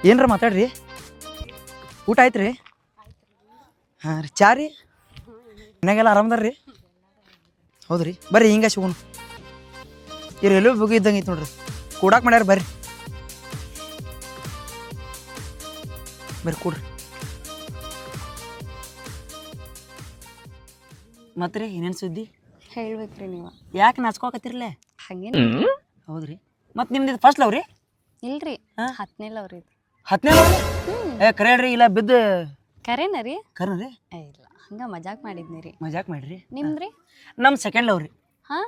ಏನ್ರ ಮಾತಾಡ್ರಿ. ಊಟ ಆಯ್ತು ರೀ? ಹಾಂ ರೀ. ಚಾ ರೀ? ಮನ್ಯಾಗೆಲ್ಲ ಆರಾಮದಾರ ರೀ? ಹೌದು ರೀ. ಬರ್ರಿ ಹಿಂಗೆ ಸಿಗೋಣ. ಈ ರೈಲ್ವೆ ಬಗ್ಗೆ ಇದ್ದಂಗೆ ಐತೆ ನೋಡ್ರಿ, ಕೂಡಾಕ್ ಮಾಡ್ಯಾರ. ಬರ್ರಿ ಬರ್ರಿ ಕೂಡ್ರಿ. ಮತ್ತೆ ರೀ ಏನೇನು ಸುದ್ದಿ ಹೇಳ್ಬೇಕ್ರಿ ನೀವು. ಯಾಕೆ ನಾಚ್ಕೋಕತ್ತಿರ್ಲೇ? ಹಂಗೇನು. ಹೌದ್ರಿ. ಮತ್ತು ನಿಮ್ದು ಫಸ್ಟ್ ಲವ್ ರೀ? ಇಲ್ರಿ, 10ನೇ ಲವ್ ರೀ. 10ನೇ ಲವ್ ರೀ? ಏ ಕರೆ ಹೇಳ್ರಿ, ಇಲ್ಲ ಬಿದ್ದು ಕರೆನ ರೀ? ಕರೆ ರೀ? ಇಲ್ಲ, ಹಂಗ ಮಜಾಕ್ ಮಾಡಿದ್ನಿ ರೀ. ಮಜಾಕ್ ಮಾಡ್ರಿ. ನಿಮ್ದ್ರಿ? ನಮ್ಮ ಸೆಕೆಂಡ್ ಲವ್ ರೀ. ಹಾ,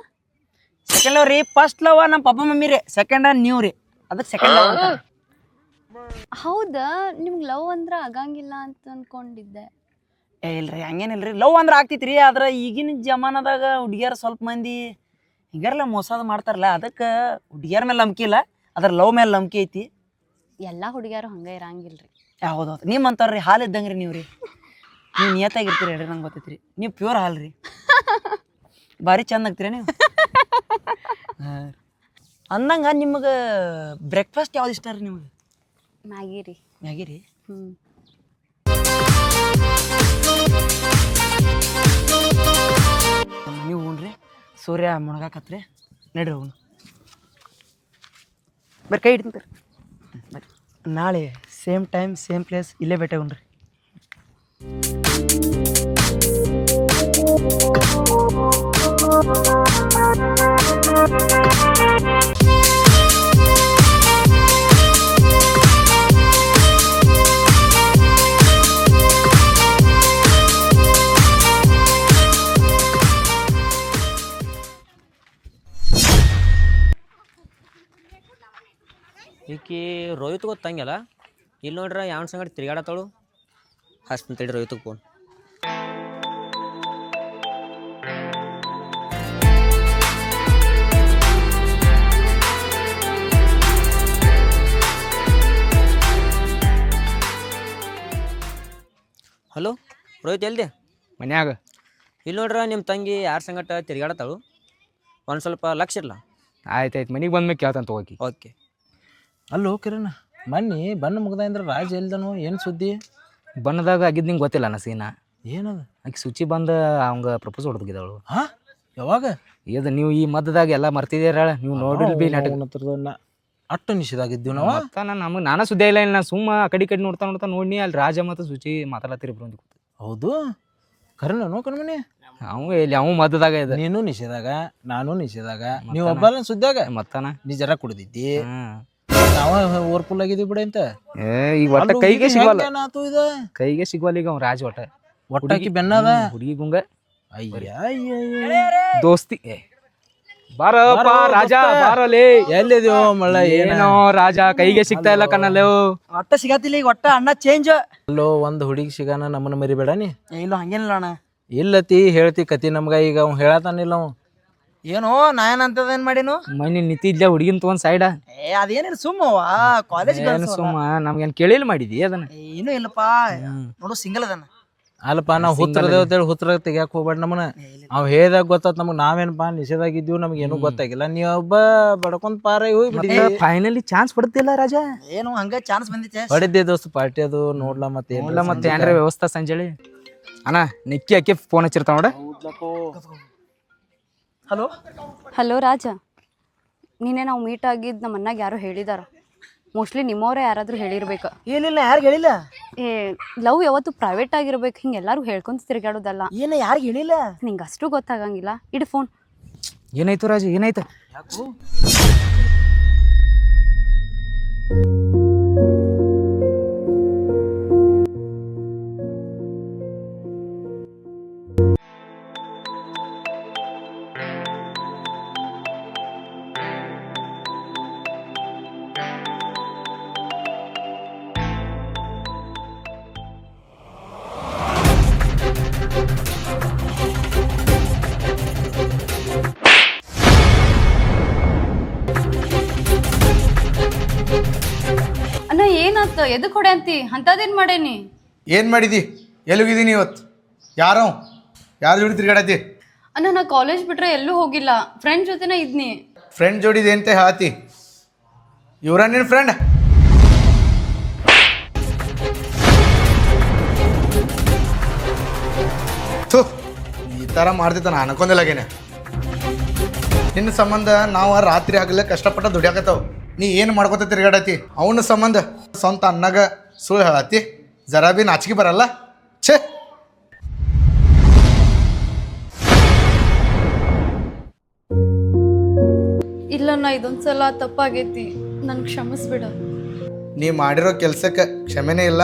ಸೆಕೆಂಡ್ ಲವ್ ರೀ. ಫಸ್ಟ್ ಲವ್ ನಮ್ಮ ಪಪ್ಪ ಮಮ್ಮಿ ರೀ, ಸೆಕೆಂಡ್ ನೀವು ರೀ, ಅದಕ್ಕೆ ಸೆಕೆಂಡ್ ಲವ್ ಅಂತ. ಹೌದಾ? ನಿಮ್ಗೆ ಲವ್ ಅಂದ್ರೆ ಆಗಂಗಿಲ್ಲ ಅಂತ ಅನ್ಕೊಂಡಿದ್ದೆ. ಏ ಇಲ್ರಿ, ಹಂಗೇನಿಲ್ರಿ. ಲವ್ ಅಂದ್ರೆ ಆಗ್ತೈತ್ರಿ, ಆದ್ರೆ ಈಗಿನ ಜಮಾನದಾಗ ಹುಡುಗಿಯರು ಸ್ವಲ್ಪ ಮಂದಿ ಹಿಂಗಾರಲ್ಲ ಮೋಸದ ಮಾಡ್ತಾರಲ್ಲ, ಅದಕ್ಕೆ ಹುಡುಗಿಯರ ಮೇಲೆ ನಂಬಿಕೆ ಇಲ್ಲ, ಅದ್ರ ಲವ್ ಮೇಲೆ ನಂಬಿಕೆ ಐತಿ. ಎಲ್ಲ ಹುಡುಗಿಯರು ಹಂಗೆ ಇರಂಗಿಲ್ರಿ. ಹೌದೌದು, ನಿಮ್ಮಂತವ್ರಿ ಹಾಲು ಇದ್ದಂಗೆ ರೀ ನೀವು ರೀ. ನೀವು ನಿಯತ್ತಾಗಿರ್ತೀರಿ ಹೇಳ್ರಿ, ನಂಗೆ ಗೊತ್ತೈತ್ರಿ. ನೀವು ಪ್ಯೂರ್ ಹಾಲು ರೀ, ಭಾರಿ ಚಂದ ಆಗ್ತೀರಿ ನೀವು. ಹಾಂ ಅಂದಂಗೆ ನಿಮಗೆ ಬ್ರೇಕ್ಫಾಸ್ಟ್ ಯಾವ್ದು ಇಷ್ಟ ರೀ ನಿಮಗೆ? ಮ್ಯಾಗಿ ರೀ. ಮ್ಯಾಗಿ ರೀ? ನೀವು ಹ್ಞೂ ಸೂರ್ಯ ಮುಣಗಾಕತ್ರಿ, ನಡ್ರಿ ಹೋಗೋಣ. ಬರ್ರಿ ಕೈ ಹಿಡ್ತೀನಿ ಬರ್ರಿ. ನಾಳೆ ಸೇಮ್ ಟೈಮ್ ಸೇಮ್ ಪ್ಲೇಸ್ ಇಲ್ಲೇ ಭೇಟಿ ಆಗೋಣ್ರಿ. ಈಕಿ ರೋಹಿತ್ ಗೊತ್ತಂಗಿಲ್ಲ, ಇಲ್ಲಿ ನೋಡ್ರ ಯಾವನ ಸಂಗಡಿ ತಿರ್ಗಾಡತ್ತಾಳು. ಹಸ್ತೀನಿ ತಡಿ ರೋಹಿತ್ಗೆ ಫೋನ್. ಹಲೋ ರೋಹಿತ್, ಎಲ್ದೆ? ಮನ್ಯಾಗ. ಇಲ್ಲಿ ನೋಡ್ರ ನಿಮ್ಮ ತಂಗಿ ಯಾರ ಸಂಗಟ ತಿರ್ಗಾಡತ್ತಾಳು, ಒಂದು ಸ್ವಲ್ಪ ಲಕ್ಷ ಇರಲ್ಲ. ಆಯ್ತಾಯ್ತು, ಮನೆಗೆ ಬಂದ್ಮೇಲೆ ಕೇಳ್ತಾನೆ ತಗೋಕಿ. ಓಕೆ. ಅಲ್ಲೋ ಕಿರಣ್, ಮನ್ನಿ ಬಣ್ಣ ಮುಗ್ದ ಅಂದ್ರೆ ರಾಜ್ ಎಲ್ದನು, ಏನು ಸುದ್ದಿ? ಬಣ್ಣದಾಗ ಆಗಿದ್ದು ನಿಂಗೆ ಗೊತ್ತಿಲ್ಲ ಅನ್ನ ಸೀನಾ. ಏನದ? ಆಕೆ ಶುಚಿ ಬಂದು ಅವಂಗ ಪ್ರಪೋಸ್ ಹೊಡೆದಿದ್ದವಳು. ಹಾಂ ಯಾವಾಗ? ಇದು ನೀವು ಈ ಮದ್ದದಾಗ ಎಲ್ಲ ಮರ್ತಿದ್ದೀರ, ನೀವು ನೋಡಿಲ್ ಬಿ ನಾಟಕ ಅಟ್ಟು ನಿಷೇಧಾಗಿದ್ದೀವಿ ನಾವು. ನಮಗೆ ನಾನಾ ಸುದ್ದಿ ಇಲ್ಲ, ನಾ ಸುಮ್ಮ ಆ ಕಡೆ ನೋಡ್ತಾ ನೋಡಿ ಅಲ್ಲಿ ರಾಜ ಮತ್ತು ಶುಚಿ ಮಾತಾಡತ್ತೀರಿ ಇಬ್ರು. ಹೌದು ಕರೆನೋ ಕಣ್ಮನಿ. ಅವ ಇಲ್ಲಿ ಅವ ಮದ್ದದಾಗ ಇದೆ, ನೀನು ನಿಷೇಧಾಗ, ನಾನು ನಿಷೇಧಾಗ, ನೀವು ಒಬ್ಬನ ಸುದ್ದಾಗ ಮತ್ತಾನ ನೀ ಜರ ಕುಡ್ದಿದ್ದಿ, ನಾವ ಓವರ್ಫುಲ್ ಆಗಿದ್ವಿ ಬಿಡ ಅಂತ. ಈಗ ಒಟ್ಟ ಕೈಗೆ ಸಿಗಲ್ಲ, ಏನಾತು ಇದು ಕೈಗೆ ಸಿಗಲ್ಲ ಈಗ ಅವ್ ರಾಜ. ಒಟ್ಟಾಕಿ ಬೆನ್ನದ ಹುಡುಗಿ ಗುಂಗ ಅಯ್ಯ ದೋಸ್ತಿ. ಬಾರಪ್ಪ ರಾಜ, ಬಾರಲೇ. ಎಲ್ಲಿದ್ಯೋ ಮಳ್ಳ? ಏನೋ ರಾಜ, ಕೈಗೆ ಸಿಗ್ತಾ ಇಲ್ಲ ಕಣ್ಣಲ್ಲೋ. ಒಟ್ಟ ಸಿಗತ್ತಿಲ್ಲ ಈಗ, ಒಟ್ಟ ಅಣ್ಣ ಚೇಂಜ್. ಅಲ್ಲೋ ಒಂದು ಹುಡುಗಿ ಸಿಗಾನ ನಮ್ಮನ್ನ ಮರಿಬೇಡ ನೀ. ಇಲ್ಲ ಹಂಗೇನಿಲ್ಲ ಅಣ್ಣ. ಇಲ್ಲತಿ ಹೇಳ್ತಿ ಕತಿ ನಮ್ಗ. ಈಗ ಅವ್ ಹೇಳತಾನಿಲ್ಲ ಅವ್. ಏನೋ ನಾ ಏನಂತದೇನ್ ಮಾಡೀನು? ಮನೆ ನಿಂತಿ ಇದ್ಲೆ ಹುಡುಗಿನ ತಗೊಂಡ್ ಸೈಡ. ಅದೇನೇನು ಸುಮ್ಮವ ಕಾಲೇಜ್ ಸುಮ್ಮ ನಮ್ಗೇನ್ ಕೇಳಿಲ್ಲ ಮಾಡಿದಿ ಅದನ್ನ? ಏನೂ ಇಲ್ಲಪ್ಪ, ನೋಡು ಸಿಂಗಲ್ ಅದನ್ನ. ಅಲ್ಪ ನಾವು ಹುತ್ತರದೇವತೇಳಿ ಹುತ್ರ ತೆಗಿಯಕ್ಕೆ ಹೋಗ್ಬೇಡ ನಮ್ಮನ್ನ ಅವ್ ಹೇಳ್ದಾಗ ಗೊತ್ತಾತ್ ನಮಗೆ ನಾವೇನಪ್ಪ ನಿಷೇಧಾಗಿದ್ದೀವಿ ನಮ್ಗೆ ಏನೂ ಗೊತ್ತಾಗಿಲ್ಲ ನೀ ಒಬ್ಬ ಬಡ್ಕೊಂಡ್ ಪಾರ ಹೋಗ್ಬಿಟ್ಟಿದ್ದೆ ಫೈನಲಿ ಚಾನ್ಸ್ ಪಡ್ತಿಲ್ಲ ರಾಜ. ಏನು ಹಂಗ ಚಾನ್ಸ್ ಬಂದಿತ್ತೆ. ಹೊಡಿದ್ದೆ ದೋಸ್ತ ಪಾರ್ಟಿ ಅದು ನೋಡ್ಲಾ ಮತ್ತೆ ನೋಡ್ಲ ಮತ್ತೆ ಏನ್ರ ವ್ಯವಸ್ಥೆ ಸಂಜೆಳಿ ಅಣ್ಣ ನಿಕ್ಕಿ ಅಕ್ಕಿ ಫೋನ್ ಹಚ್ಚಿರ್ತಾವ ನೋಡ. ಹಲೋ ಹಲೋ ರಾಜ, ನೀನೇ ನಾವು ಮೀಟ್ ಆಗಿದ್ದು ನಮ್ಮ ಅಣ್ಣಗೆ ಯಾರೋ ಹೇಳಿದಾರ. ಮೋಸ್ಟ್ಲಿ ನಿಮ್ಮವರೇ ಯಾರಾದರೂ ಹೇಳಿರ್ಬೇಕು. ಏನಿಲ್ಲ, ಯಾರಿಗೆ ಹೇಳಿಲ್ಲ. ಏ ಲವ್ ಯಾವತ್ತು ಪ್ರೈವೇಟ್ ಆಗಿರ್ಬೇಕು, ಹಿಂಗೆ ಎಲ್ಲರೂ ಹೇಳ್ಕೊಂತ ತಿರುಗಾಡೋದಲ್ಲ. ಏನು ಯಾರಿಗೆ ಹೇಳಿಲ್ಲ. ನಿಂಗೆ ಅಷ್ಟು ಗೊತ್ತಾಗಂಗಿಲ್ಲ. ಇಡು ಫೋನ್. ಏನಾಯ್ತು ರಾಜ, ಏನಾಯ್ತು? ಅಣ್ಣ ಏನಾತ? ಎದಕ್ಕೆ ಹೊಡೆ ಅಂತಿ? ಅಂಥದ್ದೇನು ಮಾಡೇನಿ? ಏನು ಮಾಡಿದಿ? ಎಲ್ಲಿಗಿದ್ದೀನಿ ಇವತ್ತು? ಯಾರು ಜೋಡಿ ತಿರ್ಗಾಡತಿ? ಅಣ್ಣ ನಾ ಕಾಲೇಜ್ ಬಿಟ್ರೆ ಎಲ್ಲೂ ಹೋಗಿಲ್ಲ, ಫ್ರೆಂಡ್ ಜೊತೆನೇ ಇದ್ನಿ. ಫ್ರೆಂಡ್ ಜೋಡಿದೆ ಅಂತ ಹೇಳತಿ? ಇವ್ರ ನಿನ್ನ ಫ್ರೆಂಡ್? ಥು, ಈ ಥರ ಮಾಡ್ತಿದ್ದ ನಾನು ಅನ್ಕೊಂದಿಲ್ಲಾಗೇನೆ. ನಿನ್ನ ಸಂಬಂಧ ನಾವು ರಾತ್ರಿ ಆಗಲೇ ಕಷ್ಟಪಟ್ಟ ದುಡಿಯಾಕತ್ತವ. ನೀ ಏನು ಮಾಡ್ಕೊತ ತಿರ್ಗಾಡತಿ? ಅವನ ಸಂಬಂಧ ಸ್ವಂತ ಅನ್ನಾಗ ಸುಳ್ಳು ಹೇಳತ್ತಿ? ಜರಾ ಬಿ ನಾಚಿಕೆ ಬರಲ್ಲ? ಛೇ. ಇಲ್ಲಣ್ಣ, ಇದೊಂದ್ಸಲ ತಪ್ಪಾಗೈತಿ, ನನ್ಗೆ ಕ್ಷಮಿಸ್ಬಿಡ. ನೀ ಮಾಡಿರೋ ಕೆಲ್ಸಕ್ಕೆ ಕ್ಷಮೆನೇ ಇಲ್ಲ.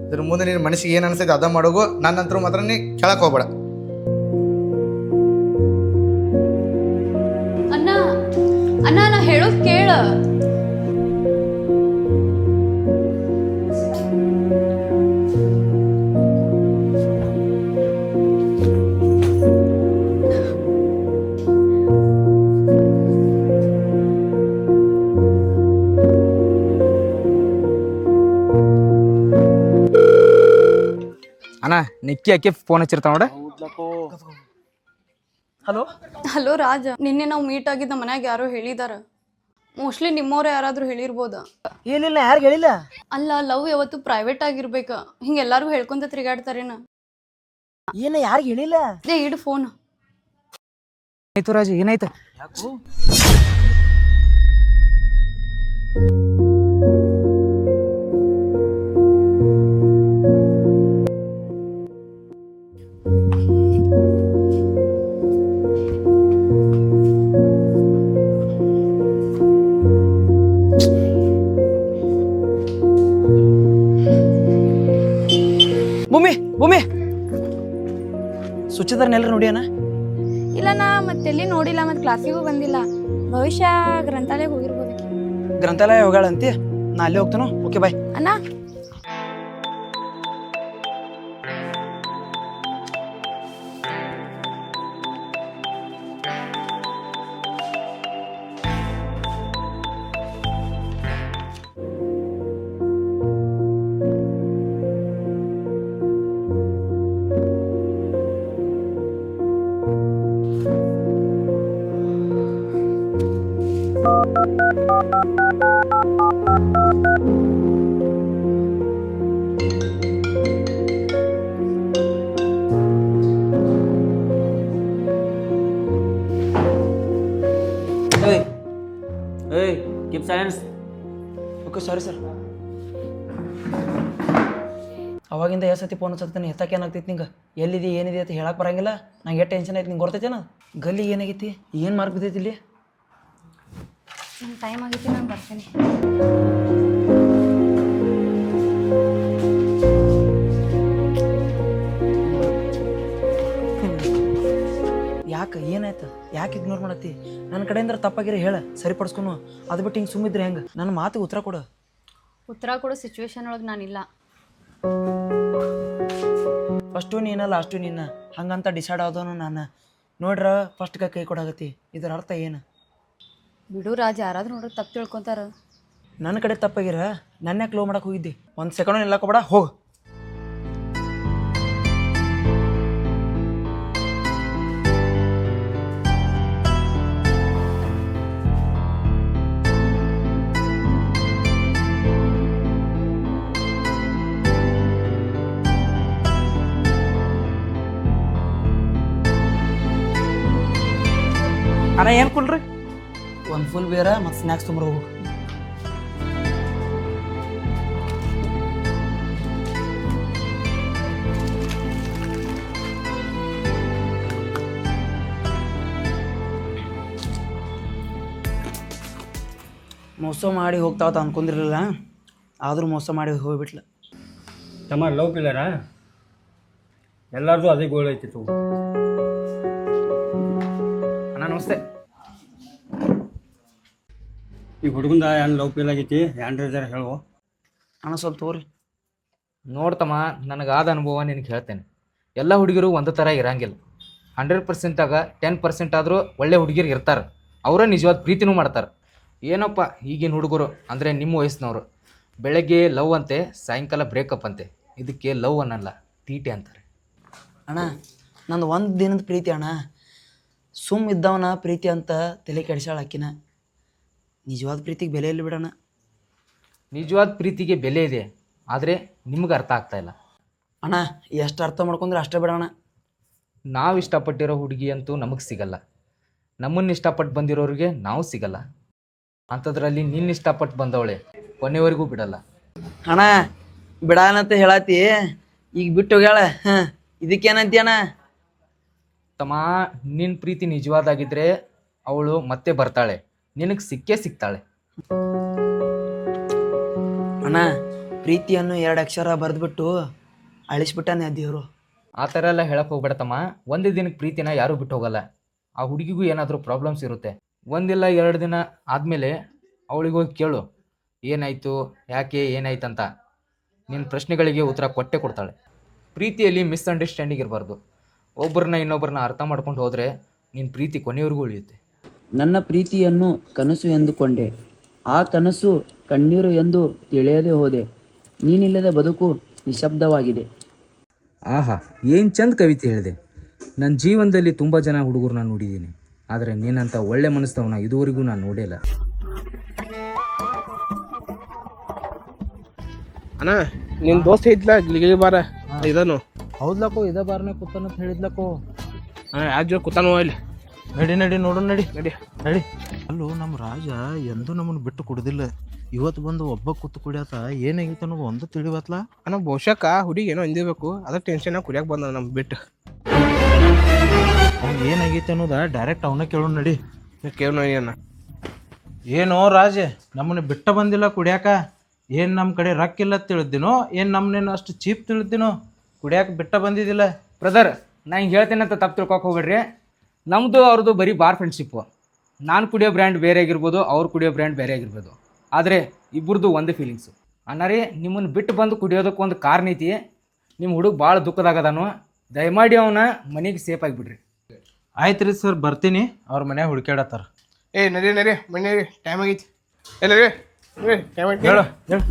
ಇದ್ರ ಮುಂದೆ ನಿನ್ನ ಮನಸ್ಸಿಗೆ ಏನು ಅನಿಸ್ತೈತೆ ಅದ ಮಾಡೋಗು. ನನ್ನಂತರೂ ಮಾತ್ರ ನೀ ಕೇಳಕ್ಕೆ ಹೋಗ್ಬೇಡ. ಅಣ್ಣ ಅಣ್ಣ ನಾ ಹೇಳೋದು ಕೇಳ. ಅಣ್ಣ ನಿಕ್ಕಿ ಅಕ್ಕಿ ಫೋನ್ ಹಚ್ಚಿರ್ತಾವ ನೋಡ. ಹಲೋ ಹಲೋ ರಾಜ, ನಿನ್ನೆ ನಾವು ಮೀಟ್ ಆಗಿದ್ದ ಮನ್ಯಾಗ ಯಾರೋ ಹೇಳಿದಾರ. ಮೋಸ್ಟ್ಲಿ ನಿಮ್ಮವ್ರು ಯಾರಾದರೂ ಹೇಳಿರ್ಬೋದ. ಏನಿಲ್ಲ, ಯಾರಿಗೆ ಹೇಳಿಲ್ಲ. ಅಲ್ಲ, ಲವ್ ಯಾವತ್ತು ಪ್ರೈವೇಟ್ ಆಗಿರ್ಬೇಕ, ಹಿಂಗೆ ಎಲ್ಲಾರು ಹೇಳ್ಕೊಂತ ತಿರುಗಾಡ್ತಾರೇನ. ಏನು ಯಾರಿಗೆ ಹೇಳಿಲ್ಲ. ಏ ಇಡು ಫೋನ್. ಆಯ್ತು ರಾಜ, ಏನಾಯ್ತು? ಭೂಮಿ ಸುಚಿತ್ರನೆಲ್ಲರೂ ನೋಡಿಯನ? ಇಲ್ಲ, ನಾ ಮತ್ತೆಲ್ಲಿ ನೋಡಿಲ್ಲ, ಮತ್ತೆ ಕ್ಲಾಸಿಗೂ ಬಂದಿಲ್ಲ. ಭವಿಷ್ಯ ಗ್ರಂಥಾಲಯಕ್ಕೆ ಹೋಗಿರ್ಬೋದು. ಗ್ರಂಥಾಲಯ ಹೋಗಾಳಂತಿ? ನಾ ಅಲ್ಲೇ ಹೋಗ್ತಾನೋ. ಓಕೆ ಬಾಯ್ ಅಣ್ಣ. Keep silence. Okay, sorry sir. ಅವಾಗಿಂದ ಎಷ್ಟು ಸತಿ ಫೋನ್ ಹಚ್ಚತ್ತಾನೆ, ಎತ್ತಕ್ಕೆ ಏನಾಗ್ತೈತಿ ನಿಂಗೆ? ಎಲ್ಲಿದೆ ಏನಿದೆ ಅಂತ ಹೇಳಕ್ಕೆ ಬರಂಗಿಲ್ಲ. ನಂಗೆ ಎಷ್ಟು ಟೆನ್ಷನ್ ಐತಿ ನಿಂಗೆ ಗೊತ್ತೈತೇನ? ಗಲ್ಲಿ ಏನಾಗೈತಿ? ಏನು ಮಾರ್ಕ್ ಬಿದ್ದೈತಿ ಇಲ್ಲಿ? ನಂಗೆ ಟೈಮ್ ಆಗೈತಿ, ನಾನು ಬರ್ತೀನಿ. ಯಾಕೆ ಏನಾಯ್ತು? ಯಾಕೆ ಇಗ್ನೋರ್ ಮಾಡತ್ತಿ? ನನ್ನ ಕಡೆಯಿಂದ ತಪ್ಪಾಗಿರೋ ಹೇಳ, ಸರಿಪಡಿಸ್ಕೊನು. ಅದು ಬಿಟ್ಟು ಹಿಂಗೆ ಸುಮ್ಮಿದ್ರೆ ಹೆಂಗೆ? ನನ್ನ ಮಾತಿಗೆ ಉತ್ತರ ಕೊಡು. ಉತ್ತರ ಕೊಡೋ ಸಿಚುವೇಶನ್ ಒಳಗೆ ನಾನಿಲ್ಲ. ಫಸ್ಟು ನೀನ ಲಾಸ್ಟು ನೀನು ಹಂಗಂತ ಡಿಸೈಡ್ ಆದವನು ನಾನು. ನೋಡ್ರ ಫಸ್ಟ್ಗೆ ಕೈ ಕೊಡಾಗತ್ತಿ, ಇದರ ಅರ್ಥ ಏನು? ಬಿಡು ರಾಜ, ಯಾರಾದ್ರೂ ನೋಡ್ರಿ ತಪ್ಪು ತಿಳ್ಕೊತಾರ. ನನ್ನ ಕಡೆ ತಪ್ಪಾಗಿರ ನನ್ನ ಯಾಕೆ ಲೋ ಮಾಡಕ್ಕೆ ಹೋಗಿದ್ದಿ? ಒಂದು ಸೆಕೆಂಡ್ ನಿಲ್ಲಕ್ಕೋಬೇಡ, ಹೋಗು. ಅಣ್ಣ ಏನು ಕುಲ್ರಿ? ಒಂದು ಫುಲ್ ಬೇರ ಮತ್ತು ಸ್ನ್ಯಾಕ್ಸ್ ತೊಂಬರ್ ಹೋಗು. ಮೋಸ ಮಾಡಿ ಹೋಗ್ತಾವತ್ತ ಅನ್ಕೊಂಡಿರಲಿಲ್ಲ, ಆದರೂ ಮೋಸ ಮಾಡಿ ಹೋಗ್ಬಿಟ್ಲ. ತಮ್ಮ ಲವ್ ಪಿಲ್ಲರಾ? ಎಲ್ಲರದು ಅದೇ ಗೋಲ್ ಐತಿ. ಅಣ್ಣ ನಮಸ್ತೆ. ಈ ಹುಡುಗಂದ ಏನು ಲವ್ ಪಿಲ್ ಆಗೈತಿ, ಏನ್ರ ಜರ ಹೇಳು. ಅಣ್ಣ ಸ್ವಲ್ಪ ತೋರಿ. ನೋಡ್ತಮ್ಮ, ನನಗಾದ ಅನುಭವ ನಿನಗೆ ಹೇಳ್ತೇನೆ. ಎಲ್ಲ ಹುಡುಗಿರು ಒಂದು ಥರ ಇರಂಗಿಲ್ಲ. 100%ಆಗ 10% ಆದರೂ ಒಳ್ಳೆ ಹುಡುಗಿರು ಇರ್ತಾರೆ. ಅವರೇ ನಿಜವಾದ ಪ್ರೀತಿನೂ ಮಾಡ್ತಾರೆ. ಏನಪ್ಪ ಈಗಿನ ಹುಡುಗರು ಅಂದರೆ ನಿಮ್ಮ ವಯಸ್ಸಿನವರು, ಬೆಳಗ್ಗೆ ಲವ್ ಅಂತೆ, ಸಾಯಂಕಾಲ ಬ್ರೇಕಪ್ ಅಂತೆ. ಇದಕ್ಕೆ ಲವ್ ಅನ್ನಲ್ಲ, ತೀಟೆ ಅಂತಾರೆ. ಅಣ್ಣ ನಂದು ಒಂದು ದಿನದ ಪ್ರೀತಿ ಅಣ್ಣ. ಸುಮ್ಮ ಇದ್ದವನ ಪ್ರೀತಿ ಅಂತ ತಲೆ ಕೆಡಿಸಾಳ ಆಕಿನ. ನಿಜವಾದ ಪ್ರೀತಿಗೆ ಬೆಲೆ ಇಲ್ಲ ಬಿಡೋಣ. ನಿಜವಾದ ಪ್ರೀತಿಗೆ ಬೆಲೆ ಇದೆ, ಆದರೆ ನಿಮ್ಗೆ ಅರ್ಥ ಆಗ್ತಾ ಇಲ್ಲ. ಅಣ್ಣ ಎಷ್ಟು ಅರ್ಥ ಮಾಡ್ಕೊಂಡ್ರೆ ಅಷ್ಟೇ ಬಿಡೋಣ. ನಾವು ಇಷ್ಟಪಟ್ಟಿರೋ ಹುಡುಗಿ ಅಂತೂ ನಮಗೆ ಸಿಗಲ್ಲ. ನಮ್ಮನ್ನು ಇಷ್ಟಪಟ್ಟು ಬಂದಿರೋರಿಗೆ ನಾವು ಸಿಗಲ್ಲ. ಅಂಥದ್ರಲ್ಲಿ ನಿನ್ನ ಇಷ್ಟಪಟ್ಟು ಬಂದವಳೆ ಕೊನೆವರೆಗೂ ಬಿಡಲ್ಲ. ಅಣ್ಣ ಬಿಡಾನಂತ ಹೇಳತ್ತಿ, ಈಗ ಬಿಟ್ಟು ಹೋಗ್ಯಾಳ. ಇದಕ್ಕೇನಂತಿ ಅಣ್ಣ? ತಮ್ಮ, ನಿನ್ನ ಪ್ರೀತಿ ನಿಜವಾದಾಗಿದ್ದರೆ ಅವಳು ಮತ್ತೆ ಬರ್ತಾಳೆ, ನಿನಗೆ ಸಿಕ್ಕೇ ಸಿಗ್ತಾಳೆ. ಅಣ್ಣ ಪ್ರೀತಿಯನ್ನು 2 ಅಕ್ಷರ ಬರೆದ್ಬಿಟ್ಟು ಅಳಿಸ್ಬಿಟ್ಟಾನೆ ದೇವರು. ಆ ಥರ ಎಲ್ಲ ಹೇಳಕ್ಕೆ ಹೋಗ್ಬೇಡತಮ್ಮ. ಒಂದೇ ದಿನಕ್ಕೆ ಪ್ರೀತಿನ ಯಾರೂ ಬಿಟ್ಟು ಹೋಗಲ್ಲ. ಆ ಹುಡುಗಿಗೂ ಏನಾದರೂ ಪ್ರಾಬ್ಲಮ್ಸ್ ಇರುತ್ತೆ. ಒಂದಿಲ್ಲ 2 ದಿನ ಆದಮೇಲೆ ಅವಳಿಗೆ ಹೋಗಿ ಕೇಳು, ಏನಾಯಿತು, ಯಾಕೆ, ಏನಾಯ್ತಂತ. ನಿನ್ನ ಪ್ರಶ್ನೆಗಳಿಗೆ ಉತ್ತರ ಕೊಟ್ಟೆ ಕೊಡ್ತಾಳೆ. ಪ್ರೀತಿಯಲ್ಲಿ ಮಿಸ್ಅಂಡರ್ಸ್ಟ್ಯಾಂಡಿಂಗ್ ಇರಬಾರ್ದು. ಒಬ್ಬರನ್ನ ಇನ್ನೊಬ್ಬರನ್ನ ಅರ್ಥ ಮಾಡ್ಕೊಂಡು ಹೋದರೆ ನಿನ್ನ ಪ್ರೀತಿ ಕೊನೆಯವರೆಗೂ ಉಳಿಯುತ್ತೆ. ನನ್ನ ಪ್ರೀತಿಯನ್ನು ಕನಸು ಎಂದುಕೊಂಡೆ, ಆ ಕನಸು ಕಣ್ಣೀರು ಎಂದು ತಿಳಿಯದೆ ಹೋದೆ. ನೀನಿಲ್ಲದ ಬದುಕು ನಿಶಬ್ದವಾಗಿದೆ. ಆಹಾ, ಏನು ಚಂದ ಕವಿತೆ ಹೇಳಿದೆ. ನನ್ನ ಜೀವನದಲ್ಲಿ ತುಂಬ ಜನ ಹುಡುಗರು ನಾನು ನೋಡಿದ್ದೀನಿ, ಆದರೆ ನೀನಂತ ಒಳ್ಳೆ ಮನಸ್ಸವನ್ನ ಇದುವರೆಗೂ ನಾನು ನೋಡಿಲ್ಲ. ಅಣ್ಣ ನಿನ್ನ ದೋಸ್ತ ಇದ್ಲ ಗಿಲಿಗಿಲಿ ಬಾರ ಇದನು. ಹೌದ್ಲಕ್ಕೋ, ಇದೇ ಬಾರ್ನೇ ಕೂತಾನಂತ ಹೇಳಿದ್ಲಕ್ಕೋ. ಯಾರ ಜೊತೆ ಕೂತಾನೋ ಇಲ್ಲಿ. ನಡಿ ನಡಿ ನೋಡು, ನಡಿ ನಡಿ ನಡಿ. ಅಲ್ಲೋ ನಮ್ಮ ರಾಜ ಎಂದೂ ನಮ್ಮನ್ನು ಬಿಟ್ಟು ಕುಡ್ದಿಲ್ಲ. ಇವತ್ತು ಬಂದು ಒಬ್ಬ ಕೂತು ಕುಡಿಯತ್ತ, ಏನಾಗಿತ್ತು ಅನ್ನೋದು ಒಂದು ತಿಳಿವತ್ಲ. ಅಣ್ಣ ಬಹುಶಃ ಹುಡುಗಿ ಏನೋ ಅಂದಿರ್ಬೇಕು, ಅದ್ರ ಟೆನ್ಷನ್ ಕುಡಿಯಕ್ಕೆ ಬಂದ ನಮ್ಗೆ ಬಿಟ್ಟು. ಅವ್ನು ಏನಾಗೈತೆ ಅನ್ನೋದ ಡೈರೆಕ್ಟ್ ಅವನ್ನ ಕೇಳೋಣ, ನಡಿ. ಕೇಳೋ ಅಣ್ಣ. ಏನೋ ರಾಜ ನಮ್ಮನ್ನ ಬಿಟ್ಟ ಬಂದಿಲ್ಲ ಕುಡಿಯಾಕ? ಏನು ನಮ್ಮ ಕಡೆ ರೊಕ್ಕ ಇಲ್ಲ ತಿಳಿದಿನೋ, ಏನು ನಮ್ಮನ್ನೇನು ಅಷ್ಟು ಚೀಪ್ ತಿಳಿದಿನೋ ಕುಡಿಯಾಕ ಬಿಟ್ಟ ಬಂದಿದ್ದಿಲ್ಲ? ಬ್ರದರ್, ನಾನು ಹಿಂಗೆ ಹೇಳ್ತೇನೆ ಅಂತ ತಪ್ಪು ತಿಳ್ಕೊಕ್ಕೆ ಹೋಗ್ಬೇಡ್ರಿ. ನಮ್ಮದು ಅವ್ರದ್ದು ಬರೀ ಬಾರ್ ಫ್ರೆಂಡ್ಶಿಪ್ಪು. ನಾನು ಕುಡಿಯೋ ಬ್ರ್ಯಾಂಡ್ ಬೇರೆ ಆಗಿರ್ಬೋದು, ಅವ್ರು ಕುಡಿಯೋ ಬ್ರ್ಯಾಂಡ್ ಬೇರೆ ಆಗಿರ್ಬೋದು, ಆದರೆ ಇಬ್ಬರದು ಒಂದೇ ಫೀಲಿಂಗ್ಸು. ಅಣ್ಣಾರಿ, ನಿಮ್ಮನ್ನು ಬಿಟ್ಟು ಬಂದು ಕುಡಿಯೋದಕ್ಕೆ ಒಂದು ಕಾರಣ ಐತಿ. ನಿಮ್ಮ ಹುಡುಗ ಭಾಳ ದುಃಖದಾಗದಾನು. ದಯಮಾಡಿ ಅವನ ಮನೆಗೆ ಸೇಫ್ ಆಗಿಬಿಡ್ರಿ. ಆಯ್ತು ರೀ ಸರ್, ಬರ್ತೀನಿ. ಅವ್ರ ಮನ್ಯಾಗ ಹುಡುಕ್ಯಾಡತ್ತಾರ. ನಡಿ ನಡಿ ಮನೆ ಟೈಮ್ ಆಗೈತಿ. ಎಲ್ಲ ರೀ ಟೈಮ್ ಆಗೈತಿ. ಹೇಳು ಹೇಳು.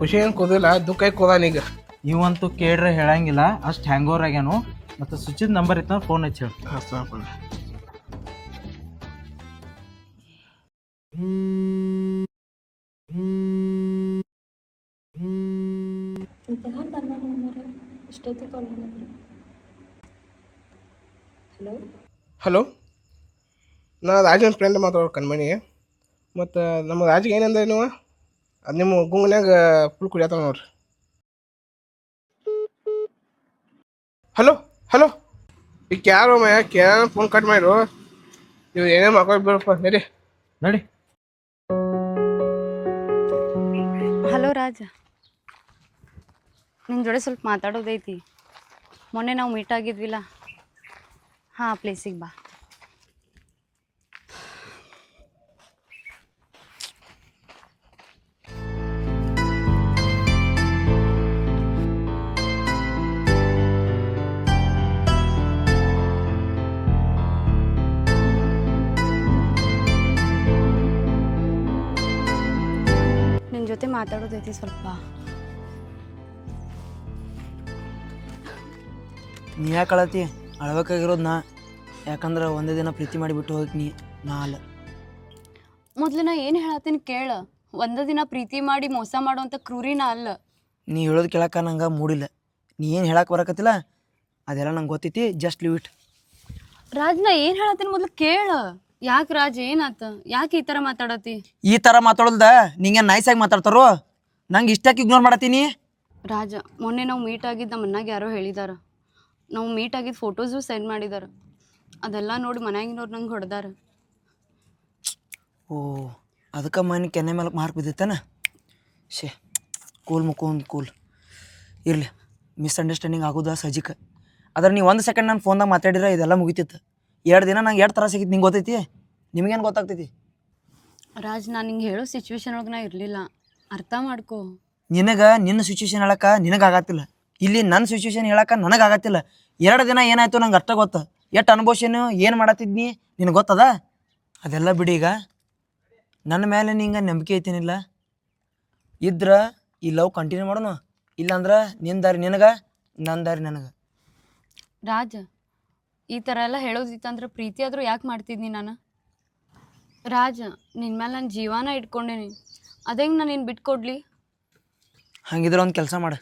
ಖುಷಿ ಏನು ಕೂದಿಲ್ಲ, ದುಃಖ ಕೂದಾನೀಗ. ಇವಂತೂ ಕೇಳ್ರೆ ಹೇಳಂಗಿಲ್ಲ, ಅಷ್ಟು ಹ್ಯಾಂಗ್ ಓವರ್ ಆಗ್ಯಾನು. ಮತ್ತು ಸ್ವಿಚಿದ ನಂಬರ್ ಇತ್ತ ಫೋನ್ ಹಚ್ಚಿ ಹೇಳು. ಹಲೋ, ನಾ ರಾಜನ ಫ್ರೆಂಡ್ ಮಾತಾಡೋ ಕಣ್ಮಣಿ. ಮತ್ತು ನಮ್ಮ ರಾಜಿಗೆ ಏನಂದ್ರೆ ನೀವು ಅದು ನಿಮ್ಮ ಗುಂಗನ್ಯಾಗ ಫುಲ್ ಕುಡಿಯತ್ತಾವ ನೋಡ್ರಿ. ಹಲೋ ಹಲೋ, ಈಗ ಯಾರೋ ಕೇಳ ಫೋನ್ ಕಟ್ ಮಾಡಿರು. ನೀವು ಏನೇನು ಮಾಡ್ಕೊಂಡು ಬಿಡಪ್ಪ, ನಡಿ ನಡಿ. ಹಲೋ ರಾಜ, ನಿನ್ನ ಜೋಡಿ ಸ್ವಲ್ಪ ಮಾತಾಡೋದೈತಿ. ಮೊನ್ನೆ ನಾವು ಮೀಟ್ ಆಗಿದ್ವಿಲ್ಲ, ಹಾಂ ಪ್ಲೇಸಿಗೆ ಬಾ. ನಿನ್ನ ಜೊತೆ ಮಾತಾಡೋದೈತಿ ಸ್ವಲ್ಪ. ನೀ ಯಾಕೆ ಅಳತಿ? ಅಳ್ಬೇಕಾಗಿರೋದು ನಾ. ಯಾಕಂದ್ರೆ ಒಂದೇ ದಿನ ಪ್ರೀತಿ ಮಾಡಿಬಿಟ್ಟು ಹೋಗಿ ನಾ ಅಲ್ಲ. ಮೊದಲು ನಾ ಏನು ಹೇಳತ್ತೀನಿ ಕೇಳ. ಒಂದೇ ದಿನ ಪ್ರೀತಿ ಮಾಡಿ ಮೋಸ ಮಾಡುವಂಥ ಕ್ರೂರಿನ ಅಲ್ಲ. ನೀ ಹೇಳೋದು ಕೇಳಕ್ಕೆ ನಂಗೆ ಮೂಡಿಲ್ಲ. ನೀ ಏನು ಹೇಳಕ್ಕೆ ಬರಕತ್ತಿಲ್ಲ ಅದೆಲ್ಲ ನಂಗೆ ಗೊತ್ತೈತಿ, ಜಸ್ಟ್ ಲೀವ್ ಇಟ್. ರಾಜ್ ನಾ ಏನು ಹೇಳತ್ತೀನಿ ಮೊದ್ಲು ಕೇಳ. ಯಾಕೆ ರಾಜ್ ಏನಾತ? ಯಾಕೆ ಈ ಥರ ಮಾತಾಡತಿ? ಈ ಥರ ಮಾತಾಡಲ್ದ ನಿಂಗೆ ನೈಸಾಗಿ ಮಾತಾಡ್ತಾರೋ? ನಂಗೆ ಇಷ್ಟಕ್ಕೆ ಇಗ್ನೋರ್ ಮಾಡತ್ತೀನಿ. ರಾಜ, ಮೊನ್ನೆ ನಾವು ಮೀಟ್ ಆಗಿದ್ದು ನಮ್ಮ ಮನ್ಯಾಗ ಯಾರೋ ಹೇಳಿದಾರ. ನಾವು ಮೀಟ್ ಆಗಿದ್ದು ಫೋಟೋಸು ಸೆಂಡ್ ಮಾಡಿದಾರ. ಅದೆಲ್ಲ ನೋಡಿ ಮನ್ಯಾಗಿನವ್ರು ನಂಗೆ ಹೊಡೆದಾರ. ಓ, ಅದಕ್ಕೆ ಮನೆ ಕೆನ್ನೆ ಮೇಲೆ ಮಾರ್ಕ್ ಬಿದ್ದೈತೇನ? ಶೇ, ಕೂಲ್ ಕೂಲ್ ಇರಲಿ. ಮಿಸ್ಅಂಡರ್ಸ್ಟ್ಯಾಂಡಿಂಗ್ ಆಗೋದ ಸಜಿಕ. ಅದ್ರ ನೀವು 1 ಸೆಕೆಂಡ್ ನಾನು ಫೋನ್ದಾಗ ಮಾತಾಡಿದ್ರೆ ಇದೆಲ್ಲ ಮುಗಿತಿತ್ತು. 2 ದಿನ ನಂಗೆ 2 ಥರ ಸಿಗಿತ್ತು. ನಿಂಗೆ ಗೊತ್ತೈತಿ? ನಿಮಗೇನು ಗೊತ್ತಾಗ್ತೈತಿ? ರಾಜ್, ನಾನು ನಿಂಗೆ ಹೇಳೋ ಸಿಚುವೇಶನ್ ಒಳಗೆ ನಾ ಇರಲಿಲ್ಲ. ಅರ್ಥ ಮಾಡ್ಕೋ. ನಿನಗೆ ನಿನ್ನ ಸಿಚುವೇಶನ್ ಹೇಳಕ್ಕೆ ನಿನಗಾಗತ್ತಿಲ್ಲ, ಇಲ್ಲಿ ನನ್ನ ಸಿಚುವೇಶನ್ ಹೇಳಕ್ಕೆ ನನಗಾಗತ್ತಿಲ್ಲ. 2 ದಿನ ಏನಾಯ್ತು ನಂಗೆ ಅಷ್ಟ ಗೊತ್ತು. ಎಷ್ಟು ಅನುಭವಿಸೇನು, ಏನು ಮಾಡತ್ತಿದ್ನಿ ನಿನಗೆ ಗೊತ್ತದ? ಅದೆಲ್ಲ ಬಿಡಿ. ಈಗ ನನ್ನ ಮೇಲೆ ನಿಂಗೆ ನಂಬಿಕೆ ಐತೇನಿಲ್ಲ? ಇದ್ರೆ ಈ ಲವ್ ಕಂಟಿನ್ಯೂ ಮಾಡೋಣ, ಇಲ್ಲಾಂದ್ರೆ ನಿನ್ನ ದಾರಿ ನಿನಗೆ, ನನ್ನ ದಾರಿ ನನಗೆ. ರಾಜ, ಈ ಥರ ಎಲ್ಲ ಹೇಳೋದಿತ್ತಂದ್ರೆ ಪ್ರೀತಿ ಆದರೂ ಯಾಕೆ ಮಾಡ್ತಿದ್ನಿ ನಾನು? ರಾಜ, ನಿನ್ನ ಮೇಲೆ ನಾನು ಜೀವನ ಇಟ್ಕೊಂಡೇನಿ. ಅದೇ ನಾನು ನಿನ್ನ ಬಿಟ್ಕೊಡ್ಲಿ? ಹಂಗಿದ್ರೆ ಒಂದು ಕೆಲಸ ಮಾಡು.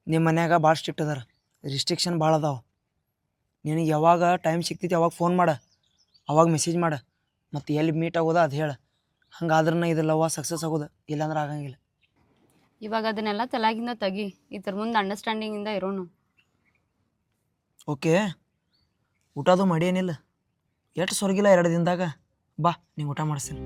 ನಿಮ್ಮ ಮನ್ಯಾಗ ಭಾಳ ಸ್ಟ್ರಿಕ್ಟ್ ಅದಾರ, ರಿಸ್ಟ್ರಿಕ್ಷನ್ ಭಾಳ ಅದಾವೆ. ನಿನಗೆ ಯಾವಾಗ ಟೈಮ್ ಸಿಗ್ತೈತಿ ಅವಾಗ ಫೋನ್ ಮಾಡ, ಅವಾಗ ಮೆಸೇಜ್ ಮಾಡ, ಮತ್ತು ಎಲ್ಲಿ ಮೀಟ್ ಆಗೋದ ಅದು ಹೇಳ. ಹಂಗಾದ್ರೆ ಇದು ಲವ್ ಸಕ್ಸಸ್ ಆಗೋದು, ಇಲ್ಲಾಂದ್ರೆ ಆಗಂಗಿಲ್ಲ. ಇವಾಗ ಅದನ್ನೆಲ್ಲ ತಲೆಗಿಂದ ತೆಗಿ. ಇದ್ರ ಮುಂದೆ ಅಂಡರ್ಸ್ಟ್ಯಾಂಡಿಂಗಿಂದ ಇರೋನು. ಓಕೆ, ಊಟದು ಮಾಡಿ ಏನಿಲ್ಲ? ಎಷ್ಟು ಸೊರಗಿಲ್ಲ 2 ದಿನದಾಗ. ಬಾ, ನಿಂಗೆ ಊಟ ಮಾಡಿಸ್ತೀನಿ.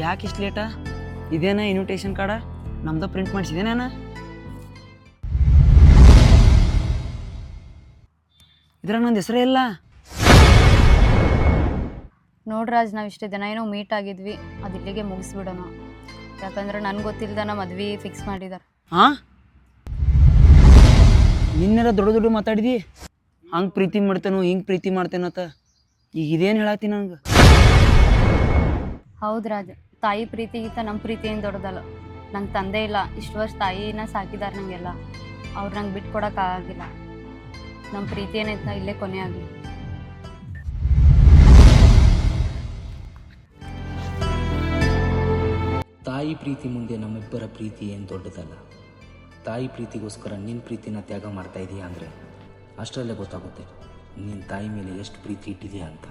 ಯಾಕೆ ಇಷ್ಟು ಲೇಟ? ಇದೇನ ಇನ್ವಿಟೇಷನ್ ಕಾರ್ಡ? ನಮ್ದು ಪ್ರಿಂಟ್ ಮಾಡಿಸಿದೇನೇನ? ಇದ್ರಾಗ ನಂದು ಹೆಸರೇ ಇಲ್ಲ. ನೋಡ್ರಾಜ್, ನಾವು ಇಷ್ಟು ದಿನ ಏನೋ ಮೀಟ್ ಆಗಿದ್ವಿ, ಅದು ಇಲ್ಲಿಗೆ ಮುಗಿಸ್ಬಿಡೋಣ. ಯಾಕಂದ್ರೆ ನನಗೆ ಗೊತ್ತಿಲ್ದನ ಮದ್ವೆ ಫಿಕ್ಸ್ ಮಾಡಿದಾರೆ. ಹಾಂ, ನಿನ್ನೆಲ್ಲ ದೊಡ್ಡ ಮಾತಾಡಿದಿ, ಹಂಗೆ ಪ್ರೀತಿ ಮಾಡ್ತೇನೋ ಹಿಂಗೆ ಪ್ರೀತಿ ಮಾಡ್ತೇನತ್ತ. ಈಗ ಇದೇನು ಹೇಳತ್ತಿ ನಂಗೆ? ಹೌದು ರಾಜ್, ತಾಯಿ ಪ್ರೀತಿಗಿಂತ ನಮ್ಮ ಪ್ರೀತಿ ಏನು ದೊಡ್ಡದಲ್ಲ. ನಂಗೆ ತಂದೆ ಇಲ್ಲ, ಇಷ್ಟು ವರ್ಷ ತಾಯಿನ ಸಾಕಿದಾರೆ ನನಗೆಲ್ಲ. ಅವ್ರು ನಂಗೆ ಬಿಟ್ಕೊಡೋಕ್ಕಾಗಿಲ್ಲ. ನಮ್ಮ ಪ್ರೀತಿ ಏನೈತೆ ಇಲ್ಲೇ ಕೊನೆ ಆಗಲಿ. ತಾಯಿ ಪ್ರೀತಿ ಮುಂದೆ ನಮ್ಮಿಬ್ಬರ ಪ್ರೀತಿ ಏನು ದೊಡ್ಡದಲ್ಲ. ತಾಯಿ ಪ್ರೀತಿಗೋಸ್ಕರ ನಿನ್ನ ಪ್ರೀತಿನ ತ್ಯಾಗ ಮಾಡ್ತಾ ಇದೀಯಾ ಅಂದರೆ ಅಷ್ಟರಲ್ಲೇ ಗೊತ್ತಾಗುತ್ತೆ ನಿನ್ನ ತಾಯಿ ಮೇಲೆ ಎಷ್ಟು ಪ್ರೀತಿ ಇಟ್ಟಿದೆಯಾ ಅಂತ.